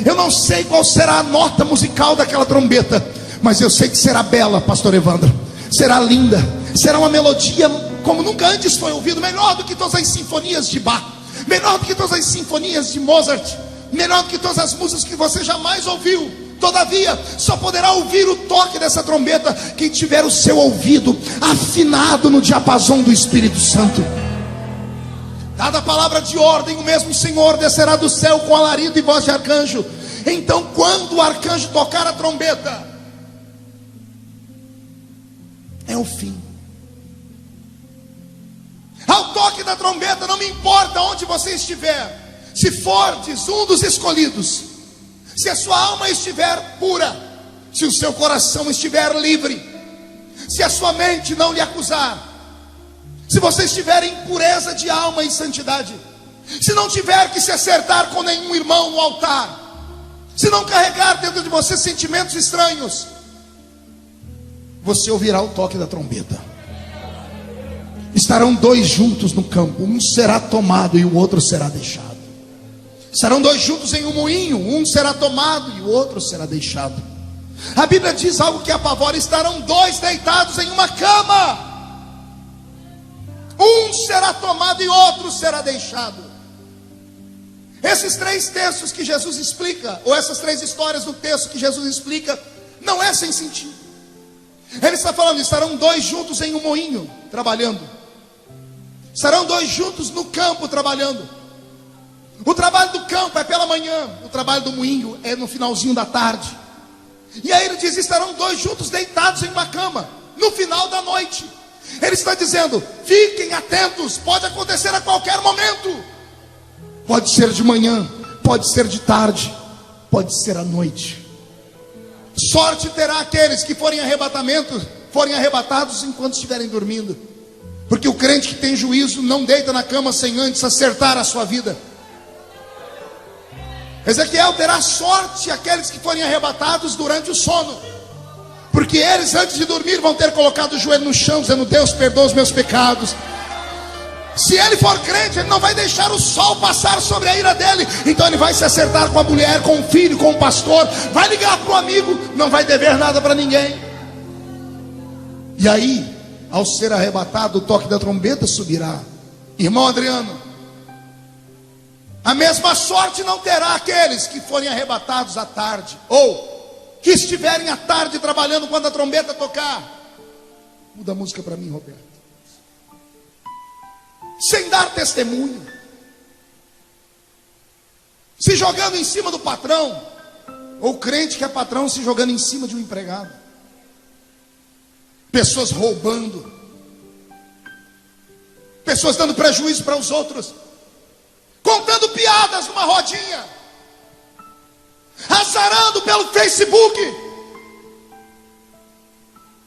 S1: Eu não sei qual será a nota musical daquela trombeta, mas eu sei que será bela, pastor Evandro. Será linda, será uma melodia como nunca antes foi ouvido, melhor do que todas as sinfonias de Bach, melhor do que todas as sinfonias de Mozart, melhor do que todas as músicas que você jamais ouviu. Todavia, só poderá ouvir o toque dessa trombeta quem tiver o seu ouvido afinado no diapasão do Espírito Santo. Dada a palavra de ordem, o mesmo Senhor descerá do céu com alarido e voz de arcanjo. Então, quando o arcanjo tocar a trombeta, é o fim. Ao toque da trombeta, não me importa onde você estiver, se fordes um dos escolhidos, se a sua alma estiver pura, se o seu coração estiver livre, se a sua mente não lhe acusar, se você estiver em pureza de alma e santidade, se não tiver que se acertar com nenhum irmão no altar, se não carregar dentro de você sentimentos estranhos, você ouvirá o toque da trombeta. Estarão dois juntos no campo, um será tomado e o outro será deixado. Estarão dois juntos em um moinho, um será tomado e o outro será deixado. A Bíblia diz algo que apavora: estarão dois deitados em uma cama, um será tomado e outro será deixado. Esses três textos que Jesus explica, ou essas três histórias do texto que Jesus explica, não é sem sentido. Ele está falando: estarão dois juntos em um moinho, trabalhando. Estarão dois juntos no campo, trabalhando. O trabalho do campo é pela manhã, o trabalho do moinho é no finalzinho da tarde. E aí ele diz: estarão dois juntos deitados em uma cama, no final da noite. Ele está dizendo: fiquem atentos, pode acontecer a qualquer momento. Pode ser de manhã, pode ser de tarde, pode ser à noite. Sorte terá aqueles que forem arrebatados enquanto estiverem dormindo. Porque o crente que tem juízo não deita na cama sem antes acertar a sua vida. Ezequiel: terá sorte aqueles que forem arrebatados durante o sono, porque eles antes de dormir vão ter colocado o joelho no chão, dizendo: Deus, perdoa os meus pecados. Se ele for crente, ele não vai deixar o sol passar sobre a ira dele. Então ele vai se acertar com a mulher, com o filho, com o pastor, vai ligar para o amigo, não vai dever nada para ninguém. E aí, ao ser arrebatado, o toque da trombeta subirá. Irmão Adriano, a mesma sorte não terá aqueles que forem arrebatados à tarde, ou que estiverem à tarde trabalhando quando a trombeta tocar. Muda a música para mim, Roberto. Sem dar testemunho, se jogando em cima do patrão, ou crente que é patrão se jogando em cima de um empregado. Pessoas roubando, pessoas dando prejuízo para os outros, contando piadas numa rodinha, azarando pelo Facebook,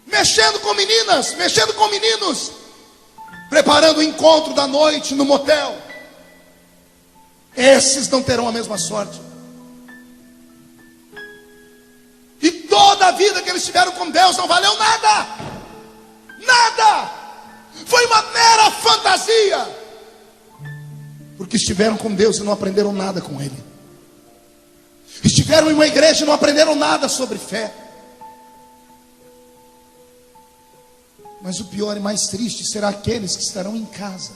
S1: mexendo com meninas, mexendo com meninos, preparando o encontro da noite no motel. Esses não terão a mesma sorte. E toda a vida que eles tiveram com Deus não valeu nada. Nada. Foi uma mera fantasia. Porque estiveram com Deus e não aprenderam nada com Ele. Estiveram em uma igreja e não aprenderam nada sobre fé. Mas o pior e mais triste será aqueles que estarão em casa.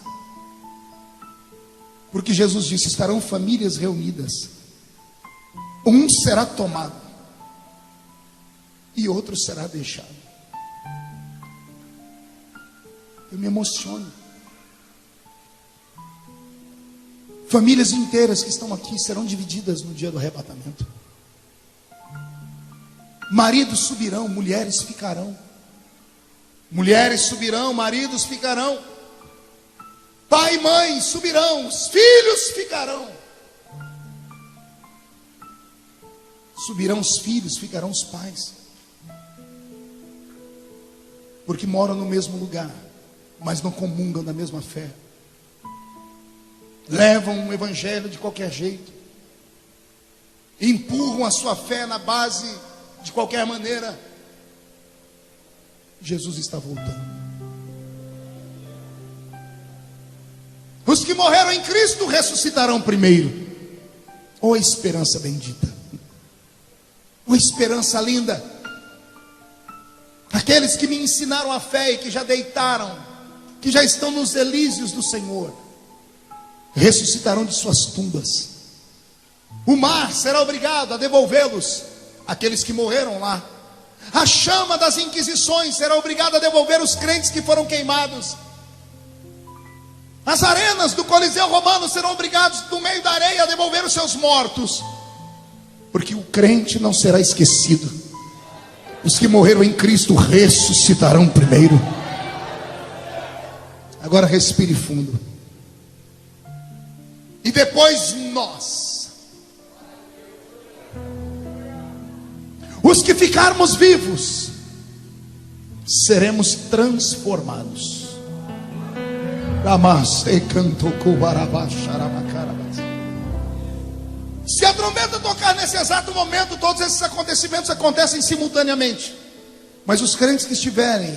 S1: Porque Jesus disse: estarão famílias reunidas, um será tomado e outro será deixado. Eu me emociono. Famílias inteiras que estão aqui serão divididas no dia do arrebatamento. Maridos subirão, mulheres ficarão. Mulheres subirão, maridos ficarão. Pai e mãe subirão, os filhos ficarão. Subirão os filhos, ficarão os pais. Porque moram no mesmo lugar, mas não comungam da mesma fé. Levam o evangelho de qualquer jeito. Empurram a sua fé na base de qualquer maneira. Jesus está voltando. Os que morreram em Cristo ressuscitarão primeiro. Oh, esperança bendita. Oh, esperança linda. Aqueles que me ensinaram a fé e que já deitaram, que já estão nos elíseos do Senhor, ressuscitarão de suas tumbas. O mar será obrigado a devolvê-los, aqueles que morreram lá. A chama das inquisições será obrigada a devolver os crentes que foram queimados. As arenas do Coliseu Romano serão obrigados, no meio da areia, a devolver os seus mortos. Porque o crente não será esquecido. Os que morreram em Cristo ressuscitarão primeiro. Agora respire fundo. E depois nós, os que ficarmos vivos, seremos transformados. Se a trombeta tocar nesse exato momento, todos esses acontecimentos acontecem simultaneamente. Mas os crentes que estiverem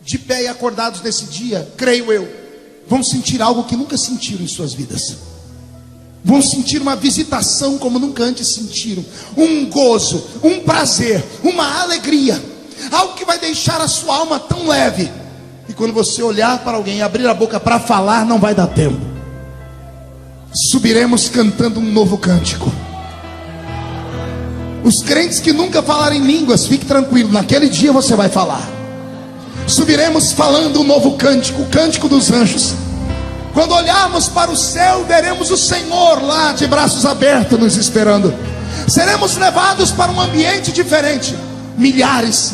S1: de pé e acordados nesse dia, creio eu, vão sentir algo que nunca sentiram em suas vidas. Vão sentir uma visitação como nunca antes sentiram. Um gozo, um prazer, uma alegria. Algo que vai deixar a sua alma tão leve. E quando você olhar para alguém e abrir a boca para falar, não vai dar tempo. Subiremos cantando um novo cântico. Os crentes que nunca falaram em línguas, fique tranquilo, naquele dia você vai falar. Subiremos falando um novo cântico, o cântico dos anjos. Quando olharmos para o céu, veremos o Senhor lá de braços abertos nos esperando. Seremos levados para um ambiente diferente. Milhares,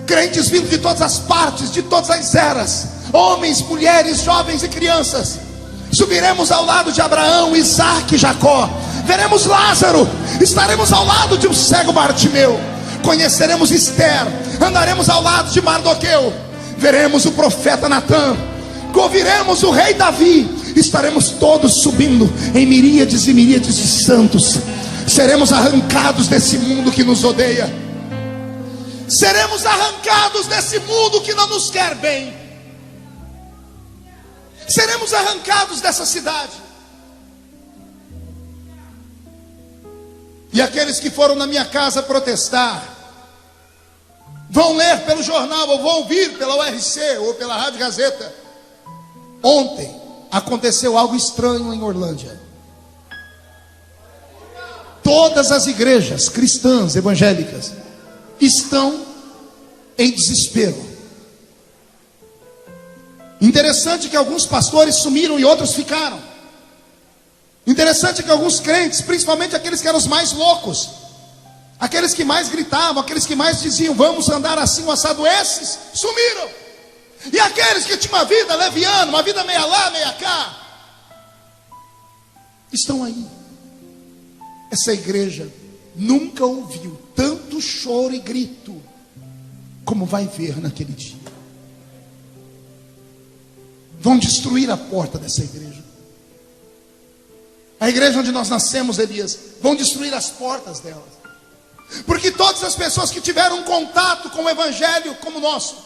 S1: crentes vindo de todas as partes, de todas as eras, homens, mulheres, jovens e crianças. Subiremos ao lado de Abraão, Isaac e Jacó. Veremos Lázaro. Estaremos ao lado de um cego Bartimeu. Conheceremos Esther. Andaremos ao lado de Mardoqueu. Veremos o profeta Natã. Ouviremos o rei Davi. Estaremos todos subindo em miríades e miríades de santos. Seremos arrancados desse mundo que nos odeia. Seremos arrancados desse mundo que não nos quer bem. Seremos arrancados dessa cidade. E aqueles que foram na minha casa protestar, vão ler pelo jornal, ou vão ouvir pela URC, ou pela Rádio Gazeta. Ontem aconteceu algo estranho em Orlândia. Todas as igrejas cristãs, evangélicas, estão em desespero. Interessante que alguns pastores sumiram e outros ficaram. Interessante que alguns crentes, principalmente aqueles que eram os mais loucos, aqueles que mais gritavam, aqueles que mais diziam, vamos andar assim, assado, esses sumiram. E aqueles que tinham uma vida leviana, uma vida meia lá, meia cá, estão aí. Essa igreja nunca ouviu tanto choro e grito como vai ver naquele dia. Vão destruir a porta dessa igreja. A igreja onde nós nascemos, Elias, vão destruir as portas delas. Porque todas as pessoas que tiveram contato com o evangelho como o nosso,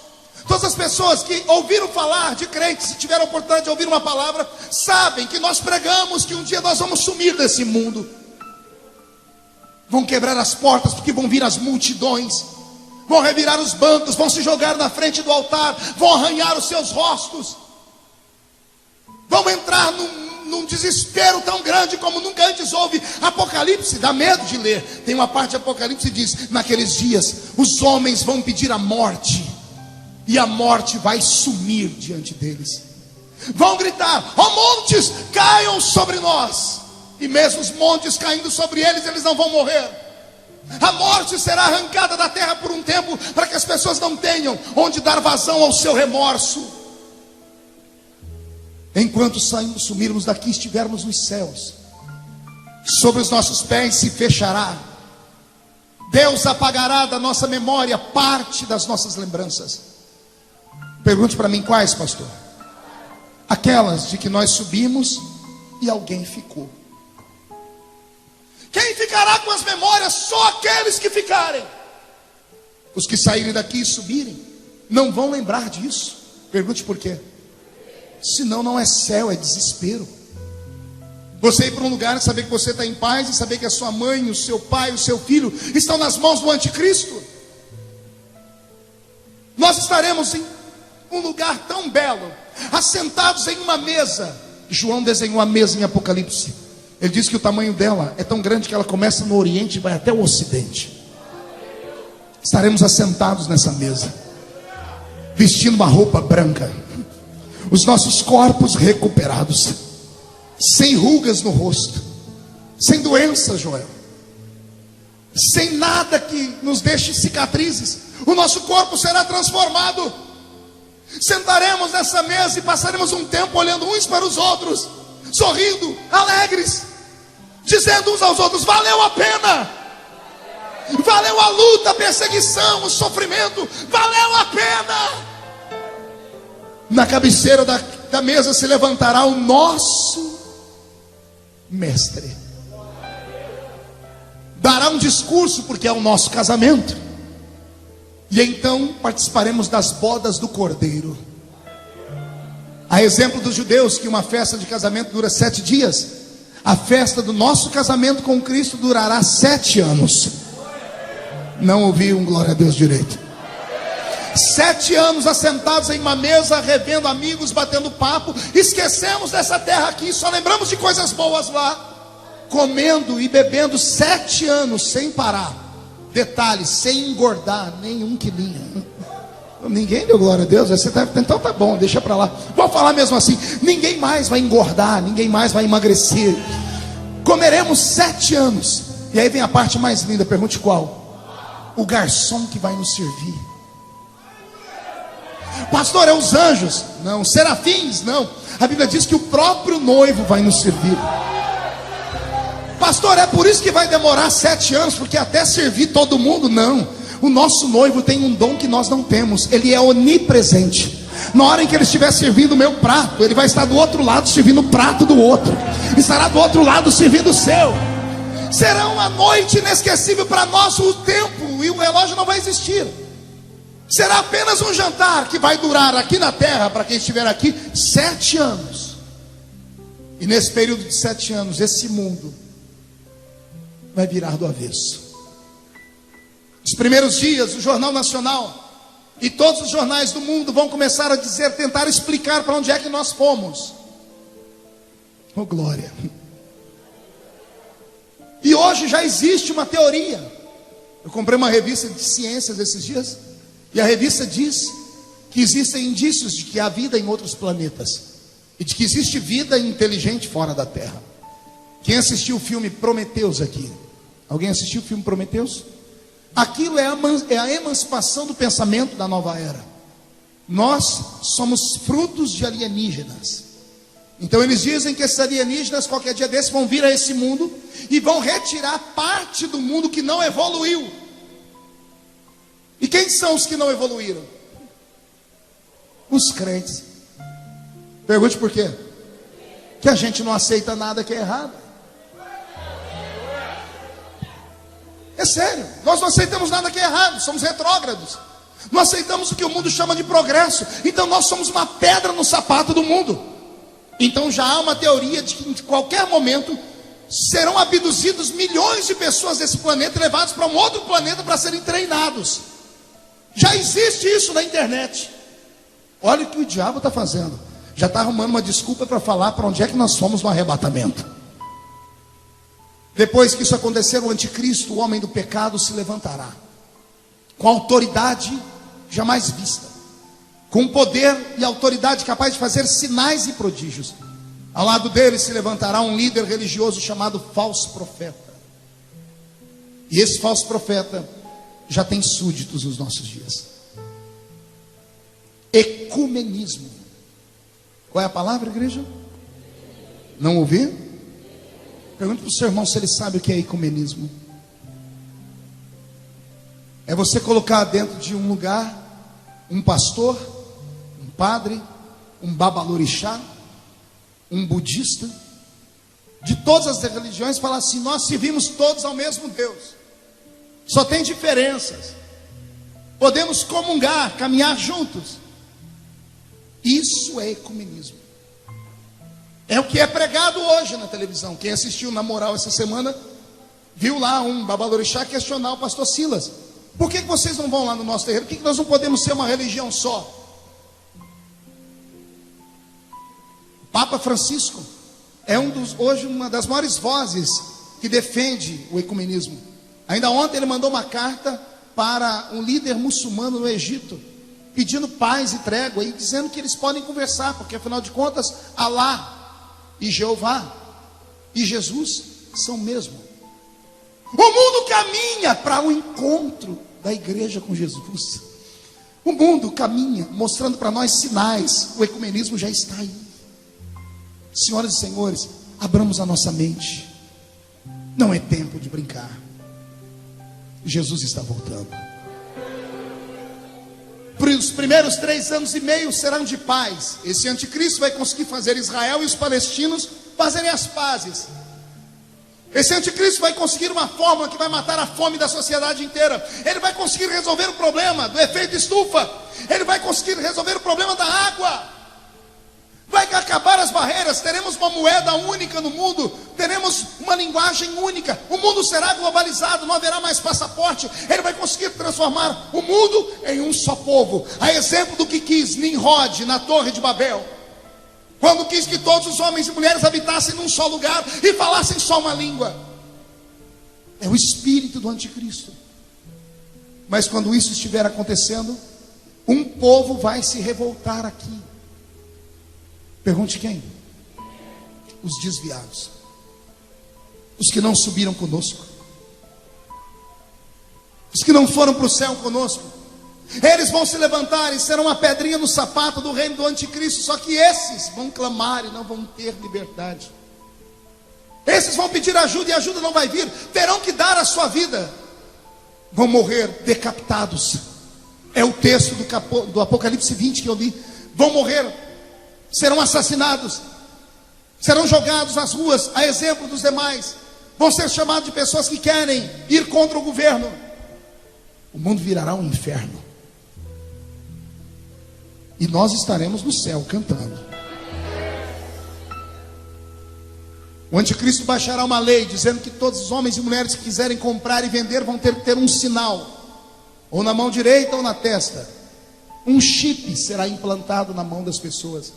S1: todas as pessoas que ouviram falar de crentes, e tiveram a oportunidade de ouvir uma palavra, sabem que nós pregamos que um dia nós vamos sumir desse mundo. Vão quebrar as portas, porque vão vir as multidões, vão revirar os bancos, vão se jogar na frente do altar, vão arranhar os seus rostos, vão entrar num desespero tão grande como nunca antes houve. Apocalipse, dá medo de ler. Tem uma parte de Apocalipse que diz, naqueles dias, os homens vão pedir a morte, e a morte vai sumir diante deles. Vão gritar, ó montes, caiam sobre nós. E mesmo os montes caindo sobre eles, eles não vão morrer. A morte será arrancada da terra por um tempo, para que as pessoas não tenham onde dar vazão ao seu remorso. Enquanto saímos, sumirmos daqui, estivermos nos céus, sobre os nossos pés se fechará. Deus apagará da nossa memória parte das nossas lembranças. Pergunte para mim quais, pastor? Aquelas de que nós subimos e alguém ficou. Quem ficará com as memórias? Só aqueles que ficarem. Os que saírem daqui e subirem não vão lembrar disso. Pergunte por quê? Senão não é céu, é desespero. Você ir para um lugar e saber que você está em paz, e saber que a sua mãe, o seu pai, o seu filho estão nas mãos do anticristo. Nós estaremos em um lugar tão belo, assentados em uma mesa. João desenhou a mesa em Apocalipse. Ele diz que o tamanho dela é tão grande que ela começa no Oriente e vai até o Ocidente. Estaremos assentados nessa mesa, vestindo uma roupa branca, os nossos corpos recuperados, sem rugas no rosto, sem doença, Joel, sem nada que nos deixe cicatrizes. O nosso corpo será transformado. Sentaremos nessa mesa e passaremos um tempo olhando uns para os outros, sorrindo, alegres, dizendo uns aos outros: valeu a pena, valeu a luta, a perseguição, o sofrimento, valeu a pena. Na cabeceira da mesa se levantará o nosso mestre, dará um discurso, porque é o nosso casamento, e então participaremos das bodas do Cordeiro. A exemplo dos judeus, que uma festa de casamento dura 7 dias, a festa do nosso casamento com Cristo durará 7 anos. Não ouvi um glória a Deus direito. 7 anos assentados em uma mesa, revendo amigos, batendo papo. Esquecemos dessa terra aqui, só lembramos de coisas boas lá. Comendo e bebendo 7 anos sem parar. Detalhe, sem engordar nem 1 quilinho. Ninguém deu glória a Deus. Você tá, então tá bom, deixa pra lá. Vou falar mesmo assim: ninguém mais vai engordar, ninguém mais vai emagrecer. Comeremos 7 anos. E aí vem a parte mais linda, pergunte qual? O garçom que vai nos servir. Pastor, é os anjos? Não. Serafins? Não. A Bíblia diz que o próprio noivo vai nos servir. Pastor, é por isso que vai demorar 7 anos, porque até servir todo mundo? Não. O nosso noivo tem um dom que nós não temos. Ele é onipresente. Na hora em que ele estiver servindo o meu prato, ele vai estar do outro lado servindo o prato do outro. Estará do outro lado servindo o seu. Será uma noite inesquecível para nós. O tempo e o relógio não vai existir. Será apenas um jantar que vai durar aqui na terra, para quem estiver aqui, 7 anos. E nesse período de 7 anos, esse mundo vai virar do avesso. Os primeiros dias, o Jornal Nacional e todos os jornais do mundo vão começar a dizer, tentar explicar para onde é que nós fomos. Oh glória! E hoje já existe uma teoria. Eu comprei uma revista de ciências esses dias, e a revista diz que existem indícios de que há vida em outros planetas, e de que existe vida inteligente fora da Terra. Quem assistiu o filme Prometeus aqui? Alguém assistiu o filme Prometeus? Aquilo é a emancipação do pensamento da nova era. Nós somos frutos de alienígenas. Então eles dizem que esses alienígenas qualquer dia desses vão vir a esse mundo e vão retirar parte do mundo que não evoluiu. E quem são os que não evoluíram? Os crentes. Pergunte por quê? Que a gente não aceita nada que é errado. É sério, nós não aceitamos nada que é errado, somos retrógrados. Não aceitamos o que o mundo chama de progresso. Então nós somos uma pedra no sapato do mundo. Então já há uma teoria de que em qualquer momento serão abduzidos milhões de pessoas desse planeta e levados para um outro planeta para serem treinados. Já existe isso na internet. Olha o que o diabo está fazendo. Já está arrumando uma desculpa para falar para onde é que nós fomos no arrebatamento. Depois que isso acontecer, o anticristo, o homem do pecado, se levantará com autoridade jamais vista, com poder e autoridade capaz de fazer sinais e prodígios. Ao lado dele se levantará um líder religioso chamado falso profeta. E esse falso profeta já tem súditos nos nossos dias. Ecumenismo. Qual é a palavra, igreja? Não ouvi? Pergunte para o seu irmão se ele sabe o que é ecumenismo. É você colocar dentro de um lugar um pastor, um padre, um babalorixá, um budista, de todas as religiões, falar assim: nós servimos todos ao mesmo Deus, só tem diferenças, podemos comungar, caminhar juntos. Isso é ecumenismo. É o que é pregado hoje na televisão. Quem assistiu na Moral essa semana, viu lá um babalorixá questionar o pastor Silas. Por que vocês não vão lá no nosso terreiro? Por que nós não podemos ser uma religião só? O Papa Francisco é hoje uma das maiores vozes que defende o ecumenismo. Ainda ontem ele mandou uma carta para um líder muçulmano no Egito, pedindo paz e trégua e dizendo que eles podem conversar, porque afinal de contas, Alá e Jeová e Jesus são o mesmo. O mundo caminha para o encontro da igreja com Jesus. O mundo caminha mostrando para nós sinais. O ecumenismo já está aí. Senhoras e senhores, abramos a nossa mente. Não é tempo de brincar. Jesus está voltando. Os primeiros 3 anos e meio serão de paz. Esse anticristo vai conseguir fazer Israel e os palestinos fazerem as pazes. Esse anticristo vai conseguir uma fórmula que vai matar a fome da sociedade inteira. Ele vai conseguir resolver o problema do efeito estufa. Ele vai conseguir resolver o problema da água. Vai acabar as barreiras. Teremos uma moeda única no mundo. Teremos uma linguagem única. O mundo será globalizado. Não haverá mais passaporte. Ele vai conseguir transformar o mundo em um só povo. A exemplo do que quis Nimrod na Torre de Babel, quando quis que todos os homens e mulheres habitassem num só lugar e falassem só uma língua. É o espírito do anticristo. Mas quando isso estiver acontecendo, um povo vai se revoltar aqui. Pergunte quem? Os desviados. Os que não subiram conosco. Os que não foram para o céu conosco. Eles vão se levantar e serão uma pedrinha no sapato do reino do anticristo. Só que esses vão clamar e não vão ter liberdade. Esses vão pedir ajuda e a ajuda não vai vir. Terão que dar a sua vida. Vão morrer decapitados. É o texto do Apocalipse 20 que eu li. Vão morrer, serão assassinados, serão jogados nas ruas, a exemplo dos demais. Vão ser chamados de pessoas que querem ir contra o governo. O mundo virará um inferno. E nós estaremos no céu cantando. O anticristo baixará uma lei dizendo que todos os homens e mulheres que quiserem comprar e vender vão ter que ter um sinal, ou na mão direita ou na testa. Um chip será implantado na mão das pessoas,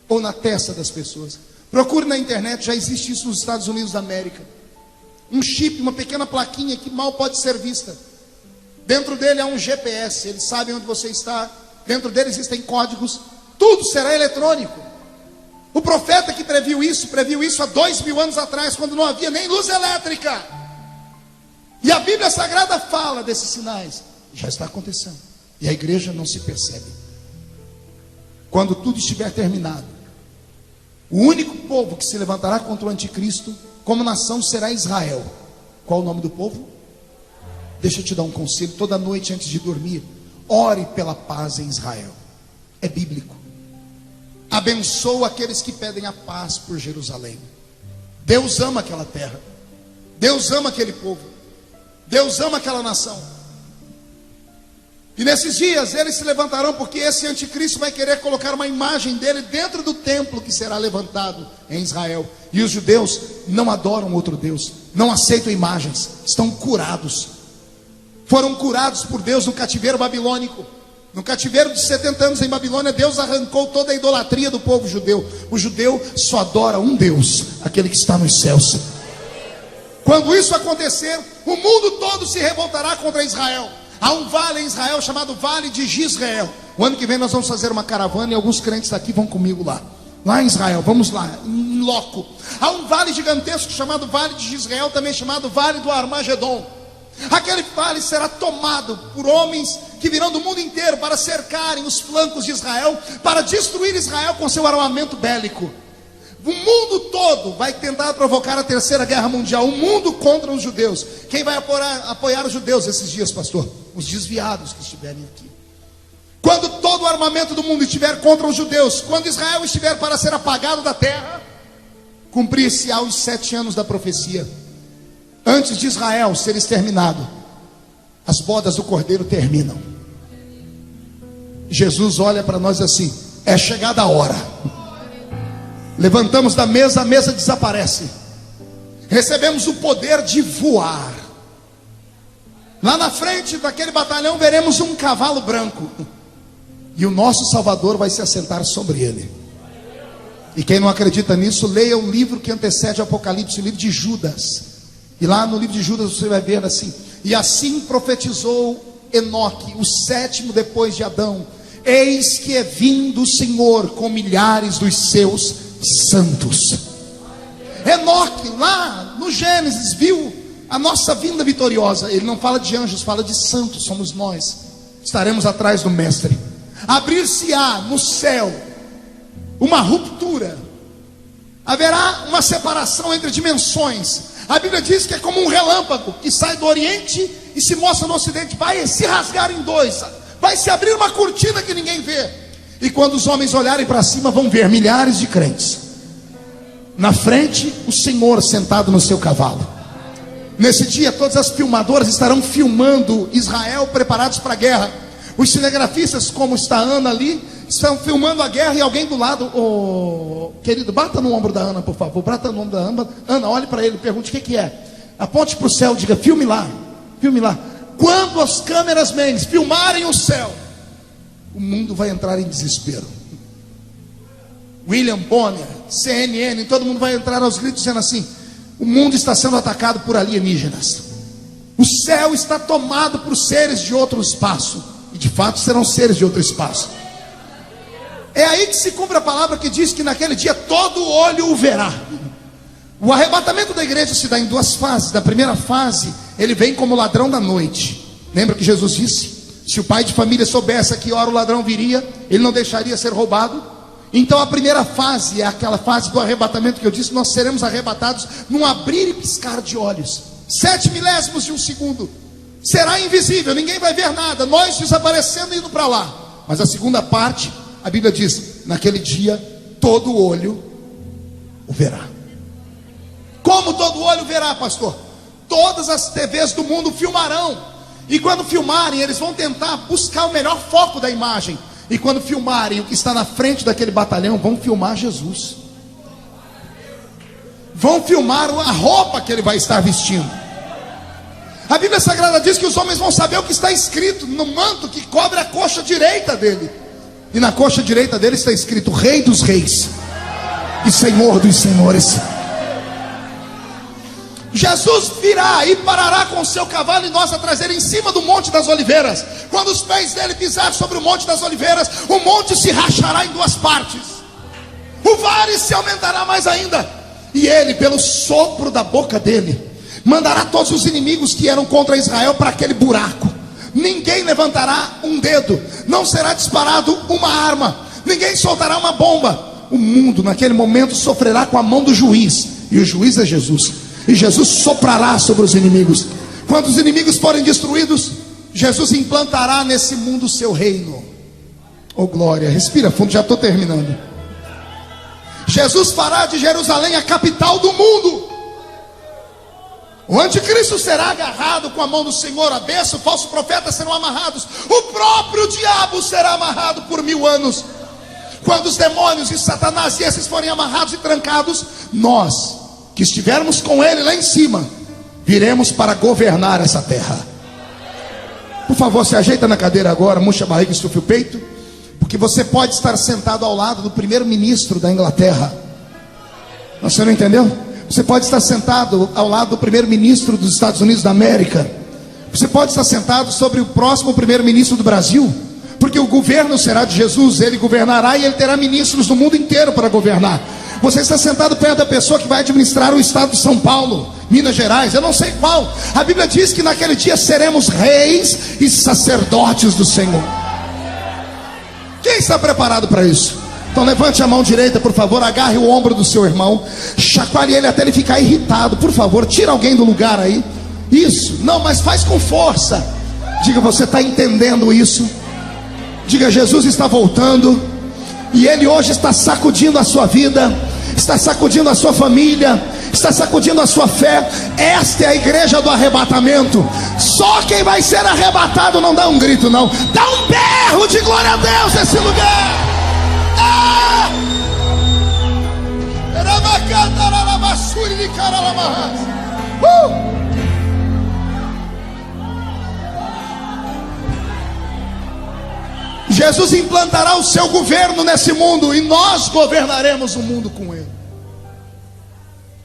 S1: ou na testa das pessoas. Procure na internet, já existe isso nos Estados Unidos da América. Um chip, uma pequena plaquinha que mal pode ser vista. Dentro dele há um GPS, eles sabem onde você está. Dentro dele existem códigos. Tudo será eletrônico. O profeta que previu isso há 2000 anos atrás, quando não havia nem luz elétrica. E a Bíblia Sagrada fala desses sinais. Já está acontecendo. E a igreja não se percebe. Quando tudo estiver terminado, o único povo que se levantará contra o anticristo como nação será Israel. Qual o nome do povo? Deixa eu te dar um conselho. Toda noite antes de dormir, ore pela paz em Israel. É bíblico. Abençoa aqueles que pedem a paz por Jerusalém. Deus ama aquela terra. Deus ama aquele povo. Deus ama aquela nação. E nesses dias eles se levantarão, porque esse anticristo vai querer colocar uma imagem dele dentro do templo que será levantado em Israel. E os judeus não adoram outro Deus, não aceitam imagens, estão curados. Foram curados por Deus no cativeiro babilônico. No cativeiro de 70 anos em Babilônia, Deus arrancou toda a idolatria do povo judeu. O judeu só adora um Deus, aquele que está nos céus. Quando isso acontecer, o mundo todo se revoltará contra Israel. Há um vale em Israel chamado Vale de Jezreel. O ano que vem nós vamos fazer uma caravana e alguns crentes daqui vão comigo lá. Lá em Israel, vamos lá, em loco. Há um vale gigantesco chamado Vale de Jezreel, também chamado Vale do Armagedon. Aquele vale será tomado por homens que virão do mundo inteiro para cercarem os flancos de Israel, para destruir Israel com seu armamento bélico. O mundo todo vai tentar provocar a terceira guerra mundial. O mundo contra os judeus. Quem vai apoiar os judeus esses dias, pastor? Os desviados que estiverem aqui. Quando todo o armamento do mundo estiver contra os judeus, quando Israel estiver para ser apagado da terra, cumprir-se-á os 7 anos da profecia. Antes de Israel ser exterminado, as bodas do Cordeiro terminam. Jesus olha para nós assim: é chegada a hora. Levantamos da mesa, a mesa desaparece. Recebemos o poder de voar. Lá na frente daquele batalhão veremos um cavalo branco, e o nosso Salvador vai se assentar sobre ele. E quem não acredita nisso, leia o livro que antecede o Apocalipse, o livro de Judas. E lá no livro de Judas você vai ver assim: e assim profetizou Enoque, o sétimo depois de Adão: eis que é vindo o Senhor com milhares dos seus santos. Enoque, lá no Gênesis, viu a nossa vinda vitoriosa. Ele não fala de anjos, fala de santos, somos nós. Estaremos atrás do Mestre. Abrir-se-á no céu uma ruptura, haverá uma separação entre dimensões. A Bíblia diz que é como um relâmpago que sai do Oriente e se mostra no Ocidente. Vai se rasgar em dois, vai se abrir uma cortina que ninguém vê. E quando os homens olharem para cima, vão ver milhares de crentes. Na frente, o Senhor sentado no seu cavalo. Nesse dia, todas as filmadoras estarão filmando Israel preparados para a guerra. Os cinegrafistas, como está a Ana ali, estão filmando a guerra. E alguém do lado: querido, bata no ombro da Ana, por favor. Bata no ombro da Ana. Ana, olhe para ele, pergunte o que é. Aponte para o céu, diga: filme lá, filme lá. Quando as câmeras men filmarem o céu, o mundo vai entrar em desespero. William Bonner, CNN, todo mundo vai entrar aos gritos dizendo assim: o mundo está sendo atacado por alienígenas. O céu está tomado por seres de outro espaço. E de fato serão seres de outro espaço. É aí que se cumpre a palavra que diz que naquele dia todo olho o verá. O arrebatamento da igreja se dá em duas fases. Na primeira fase, ele vem como ladrão da noite. Lembra que Jesus disse: se o pai de família soubesse a que hora o ladrão viria, ele não deixaria ser roubado. Então a primeira fase é aquela fase do arrebatamento que eu disse: nós seremos arrebatados num abrir e piscar de olhos, 7 milésimos de um segundo. Será invisível, ninguém vai ver nada, nós desaparecendo e indo para lá. Mas a segunda parte, a Bíblia diz: naquele dia todo olho o verá. Como todo olho verá, pastor? Todas as TVs do mundo filmarão. E quando filmarem, eles vão tentar buscar o melhor foco da imagem. E quando filmarem o que está na frente daquele batalhão, vão filmar Jesus. Vão filmar a roupa que ele vai estar vestindo. A Bíblia Sagrada diz que os homens vão saber o que está escrito no manto que cobre a coxa direita dele. E na coxa direita dele está escrito: Rei dos Reis e Senhor dos Senhores. Jesus virá e parará com o seu cavalo e nós atrás dele, em cima do Monte das Oliveiras. Quando os pés dele pisar sobre o Monte das Oliveiras, o monte se rachará em duas partes, o vale se aumentará mais ainda, e ele, pelo sopro da boca dele, mandará todos os inimigos que eram contra Israel para aquele buraco. Ninguém levantará um dedo, não será disparado uma arma, ninguém soltará uma bomba. O mundo naquele momento sofrerá com a mão do juiz, e o juiz é Jesus. E Jesus soprará sobre os inimigos. Quando os inimigos forem destruídos, Jesus implantará nesse mundo o seu reino. Oh glória, respira fundo, já estou terminando. Jesus fará de Jerusalém a capital do mundo. O anticristo será agarrado com a mão do Senhor, a besta, o falso profeta serão amarrados, o próprio diabo será amarrado por 1000 anos. Quando os demônios e Satanás e esses forem amarrados e trancados, nós que estivermos com ele lá em cima, viremos para governar essa terra. Por favor, se ajeita na cadeira agora, murcha a barriga, estufe o peito, porque você pode estar sentado ao lado do primeiro-ministro da Inglaterra. Você não entendeu? Você pode estar sentado ao lado do primeiro-ministro dos Estados Unidos da América. Você pode estar sentado sobre o próximo primeiro-ministro do Brasil, porque o governo será de Jesus. Ele governará e ele terá ministros do mundo inteiro para governar. Você está sentado perto da pessoa que vai administrar o estado de São Paulo, Minas Gerais, eu não sei qual. A Bíblia diz que naquele dia seremos reis e sacerdotes do Senhor. Quem está preparado para isso? Então levante a mão direita, por favor, agarre o ombro do seu irmão, chacoalhe ele até ele ficar irritado. Por favor, tira alguém do lugar aí. Isso, não, mas faz com força. Diga: você está entendendo isso? Diga: Jesus está voltando, e Ele hoje está sacudindo a sua vida, está sacudindo a sua família, está sacudindo a sua fé. Esta é a igreja do arrebatamento. Só quem vai ser arrebatado não dá um grito, não, dá um berro de glória a Deus nesse lugar. Jesus implantará o seu governo nesse mundo e nós governaremos o mundo com ele.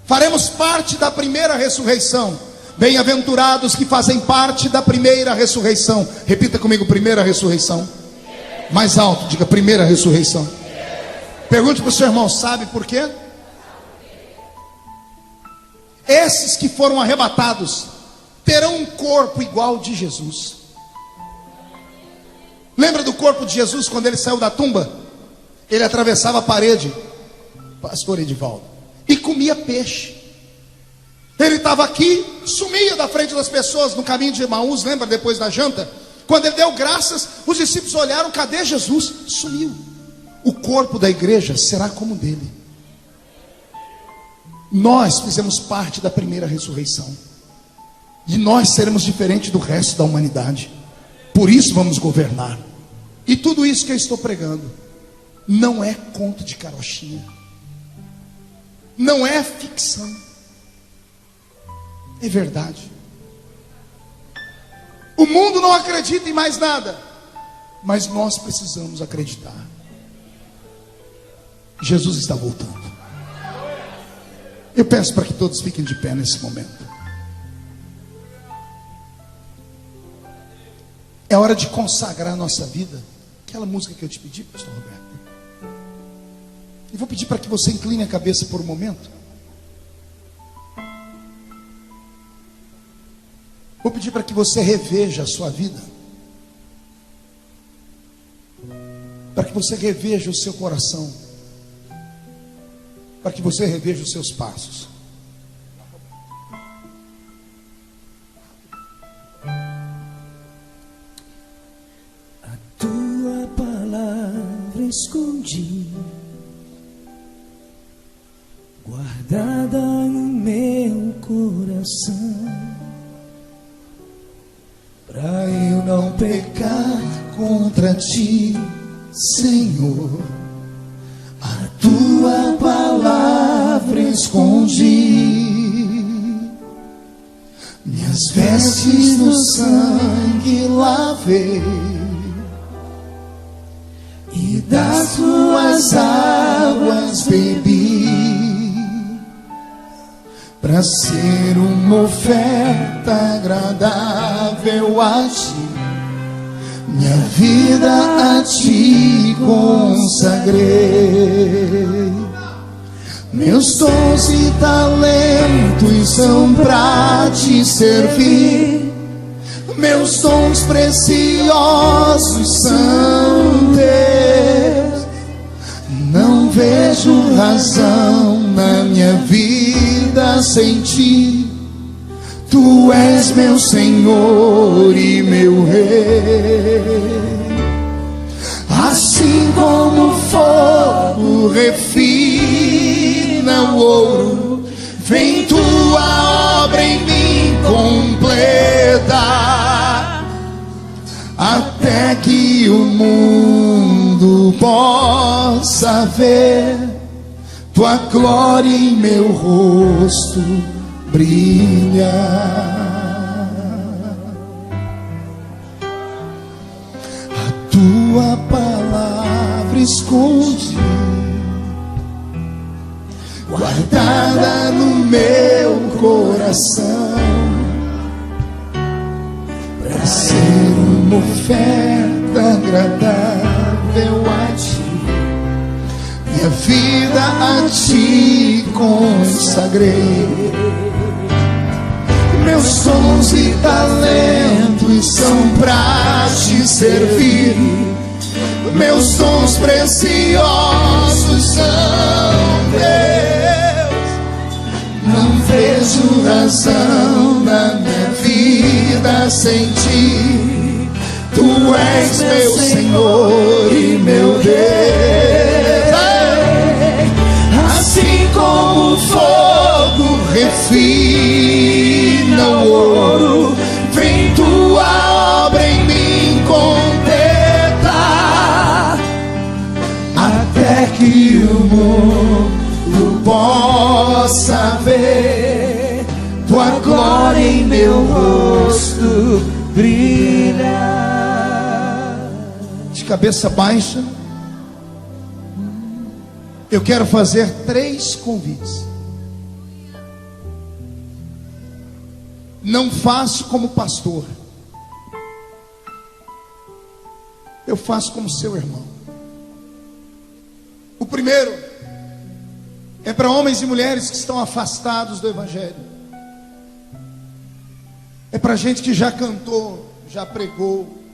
S1: Faremos parte da primeira ressurreição. Bem-aventurados que fazem parte da primeira ressurreição. Repita comigo: primeira ressurreição. Mais alto, diga: primeira ressurreição. Pergunte para o seu irmão: sabe por quê? Esses que foram arrebatados terão um corpo igual ao de Jesus. Lembra do corpo de Jesus quando ele saiu da tumba? Ele atravessava a parede, pastor Edivaldo, e comia peixe. Ele estava aqui, sumia da frente das pessoas no caminho de Emaús. Lembra, depois da janta? Quando ele deu graças, os discípulos olharam: cadê Jesus? Sumiu. O corpo da igreja será como dele. Nós fizemos parte da primeira ressurreição, e nós seremos diferentes do resto da humanidade. Por isso vamos governar. E tudo isso que eu estou pregando não é conto de carochinha, não é ficção, é verdade. O mundo não acredita em mais nada, mas nós precisamos acreditar. Jesus está voltando. Eu peço para que todos fiquem de pé nesse momento. É hora de consagrar a nossa vida. Aquela música que eu te pedi, pastor Roberto. E vou pedir para que você incline a cabeça por um momento. Vou pedir para que você reveja a sua vida. Para que você reveja o seu coração. Para que você reveja os seus passos.
S2: Tua palavra escondi, guardada no meu coração,
S1: pra eu não pecar contra ti, Senhor. A tua palavra escondi, minhas vestes no sangue lavei, e das tuas águas bebi, para ser uma oferta agradável a ti. Minha vida a ti consagrei. Meus dons e talentos são pra te servir. Meus dons preciosos são teus. Não vejo razão na minha vida sem ti. Tu és meu Senhor e meu Rei. Assim como o fogo refina o ouro, vem tua obra em mim completa, até que o mundo possa ver tua glória em meu rosto brilha. A tua palavra escondi, guardada no meu coração, para ser uma oferta agradável a ti. Minha vida a ti consagrei. Meus dons e talentos são pra te servir. Meus dons preciosos são teus. Não vejo razão na minha vida sem ti. Tu és meu Senhor e meu Deus. Assim como o fogo refina o ouro, vem tua obra em mim completa, até que o mundo possa de cabeça baixa, eu quero fazer 3 convites. Não faço como pastor, eu faço como seu irmão. O primeiro é para homens e mulheres que estão afastados do Evangelho. É para gente que já cantou, já pregou,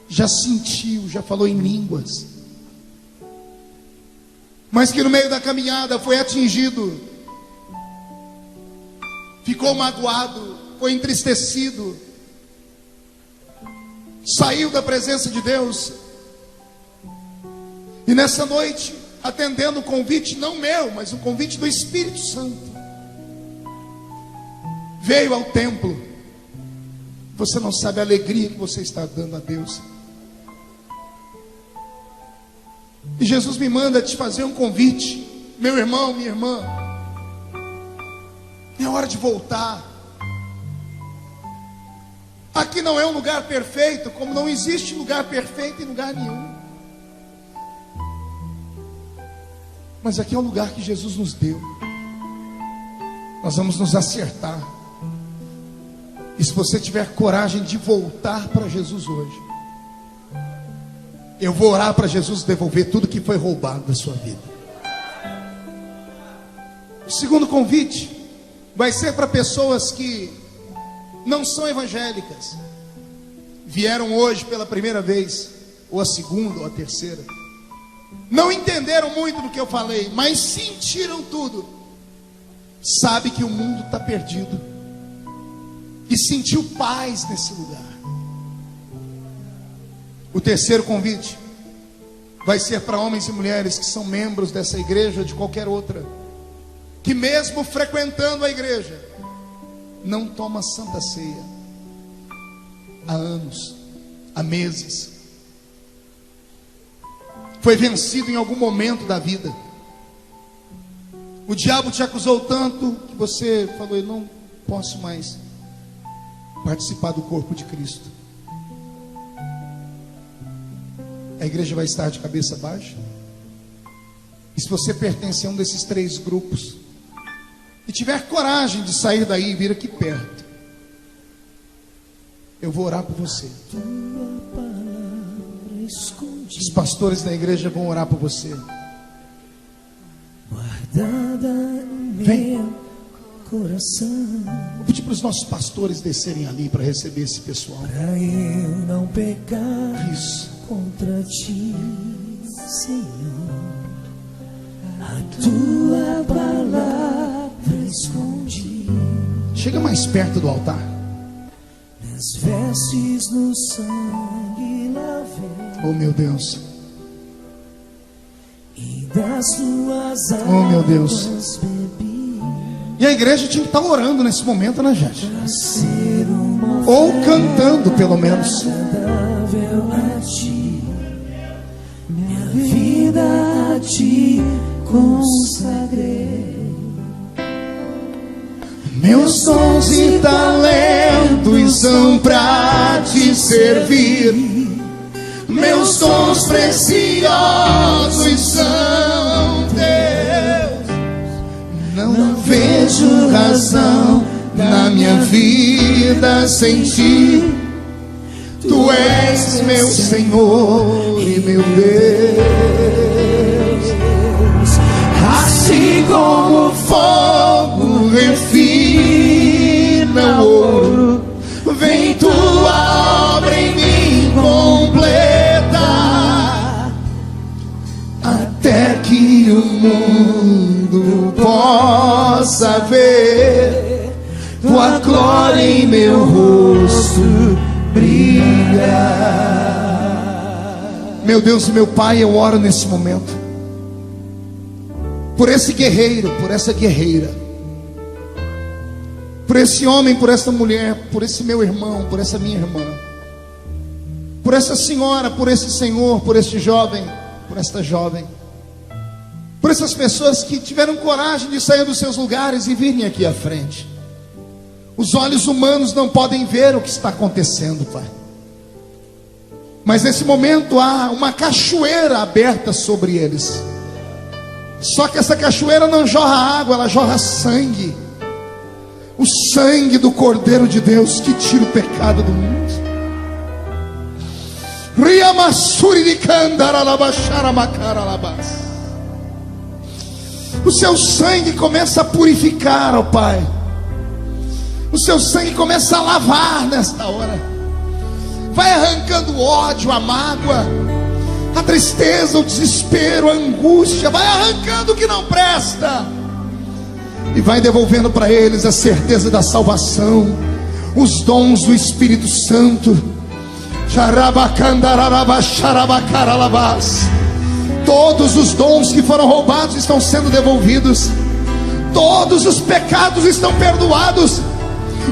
S1: já sentiu, já falou em línguas, mas que no meio da caminhada foi atingido, ficou magoado, foi entristecido, saiu da presença de Deus. E nessa noite, atendendo o convite, não meu, mas o convite do Espírito Santo, veio ao templo. Você não sabe a alegria que você está dando a Deus. E Jesus me manda te fazer um convite, meu irmão, minha irmã. É hora de voltar. Aqui não é um lugar perfeito, como não existe lugar perfeito em lugar nenhum. Mas aqui é o lugar que Jesus nos deu. Nós vamos nos acertar. E se você tiver coragem de voltar para Jesus hoje, eu vou orar para Jesus devolver tudo que foi roubado da sua vida. O segundo convite vai ser para pessoas que não são evangélicas, vieram hoje pela primeira vez, ou a segunda, ou a terceira, não entenderam muito do que eu falei, mas sentiram tudo. Sabe que o mundo está perdido e sentiu paz nesse lugar. O terceiro convite vai ser para homens e mulheres que são membros dessa igreja ou de qualquer outra, que mesmo frequentando a igreja, não toma santa ceia há anos, há meses. Foi vencido em algum momento da vida. O diabo te acusou tanto que você falou: eu não posso mais participar do corpo de Cristo. A igreja vai estar de cabeça baixa. E se você pertence a um desses 3 grupos e tiver coragem de sair daí e vir aqui perto, eu vou orar por você. Os pastores da igreja vão orar por você. Vem. Vou pedir para os nossos pastores descerem ali para receber esse pessoal.
S2: Para eu não pecar
S1: Isso.
S2: contra ti, Senhor, a tua palavra escondi.
S1: Chega mais perto do altar.
S2: Nas vestes no sangue lavei.
S1: Oh meu Deus.
S2: E das tuas águas
S1: Oh meu Deus.
S2: bebi.
S1: E a igreja tinha que estar orando nesse momento, né, gente?
S2: Pra ser uma
S1: Ou cantando, pelo menos.
S2: agradável a ti, minha vida a ti consagrei.
S1: Meus dons e talentos são pra te servir. Meus dons preciosos são teus. Não vejo razão na minha vida sem ti. Tu és meu Senhor e meu Deus. Assim como o fogo refina o ouro, vem tua obra em mim completa, até que o mundo possa ver tua glória em meu rosto brilhar. Meu Deus e meu Pai, eu oro nesse momento por esse guerreiro, por essa guerreira, por esse homem, por essa mulher, por esse meu irmão, por essa minha irmã, por essa senhora, por esse senhor, por este jovem, por esta jovem, por essas pessoas que tiveram coragem de sair dos seus lugares e virem aqui à frente. Os olhos humanos não podem ver o que está acontecendo, Pai, Mas nesse momento há uma cachoeira aberta sobre eles. Só que essa cachoeira não jorra água, ela jorra sangue. O sangue do Cordeiro de Deus que tira o pecado do mundo. O seu sangue começa a purificar, ó Pai. O seu sangue começa a lavar nesta hora. Vai arrancando o ódio, a mágoa, a tristeza, o desespero, a angústia. Vai arrancando o que não presta. E vai devolvendo para eles a certeza da salvação, os dons do Espírito Santo. Todos os dons que foram roubados estão sendo devolvidos. Todos os pecados estão perdoados.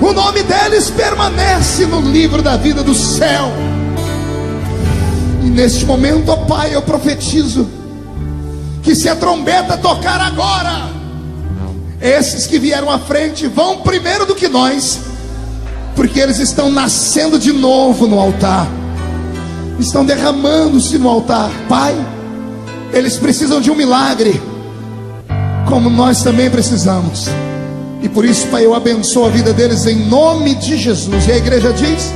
S1: O nome deles permanece no livro da vida do céu. E neste momento, ó Pai, eu profetizo que se a trombeta tocar agora, esses que vieram à frente vão primeiro do que nós, porque eles estão nascendo de novo no altar, estão derramando-se no altar. Pai, eles precisam de um milagre, como nós também precisamos. E por isso, Pai, eu abençoo a vida deles em nome de Jesus. E a igreja diz...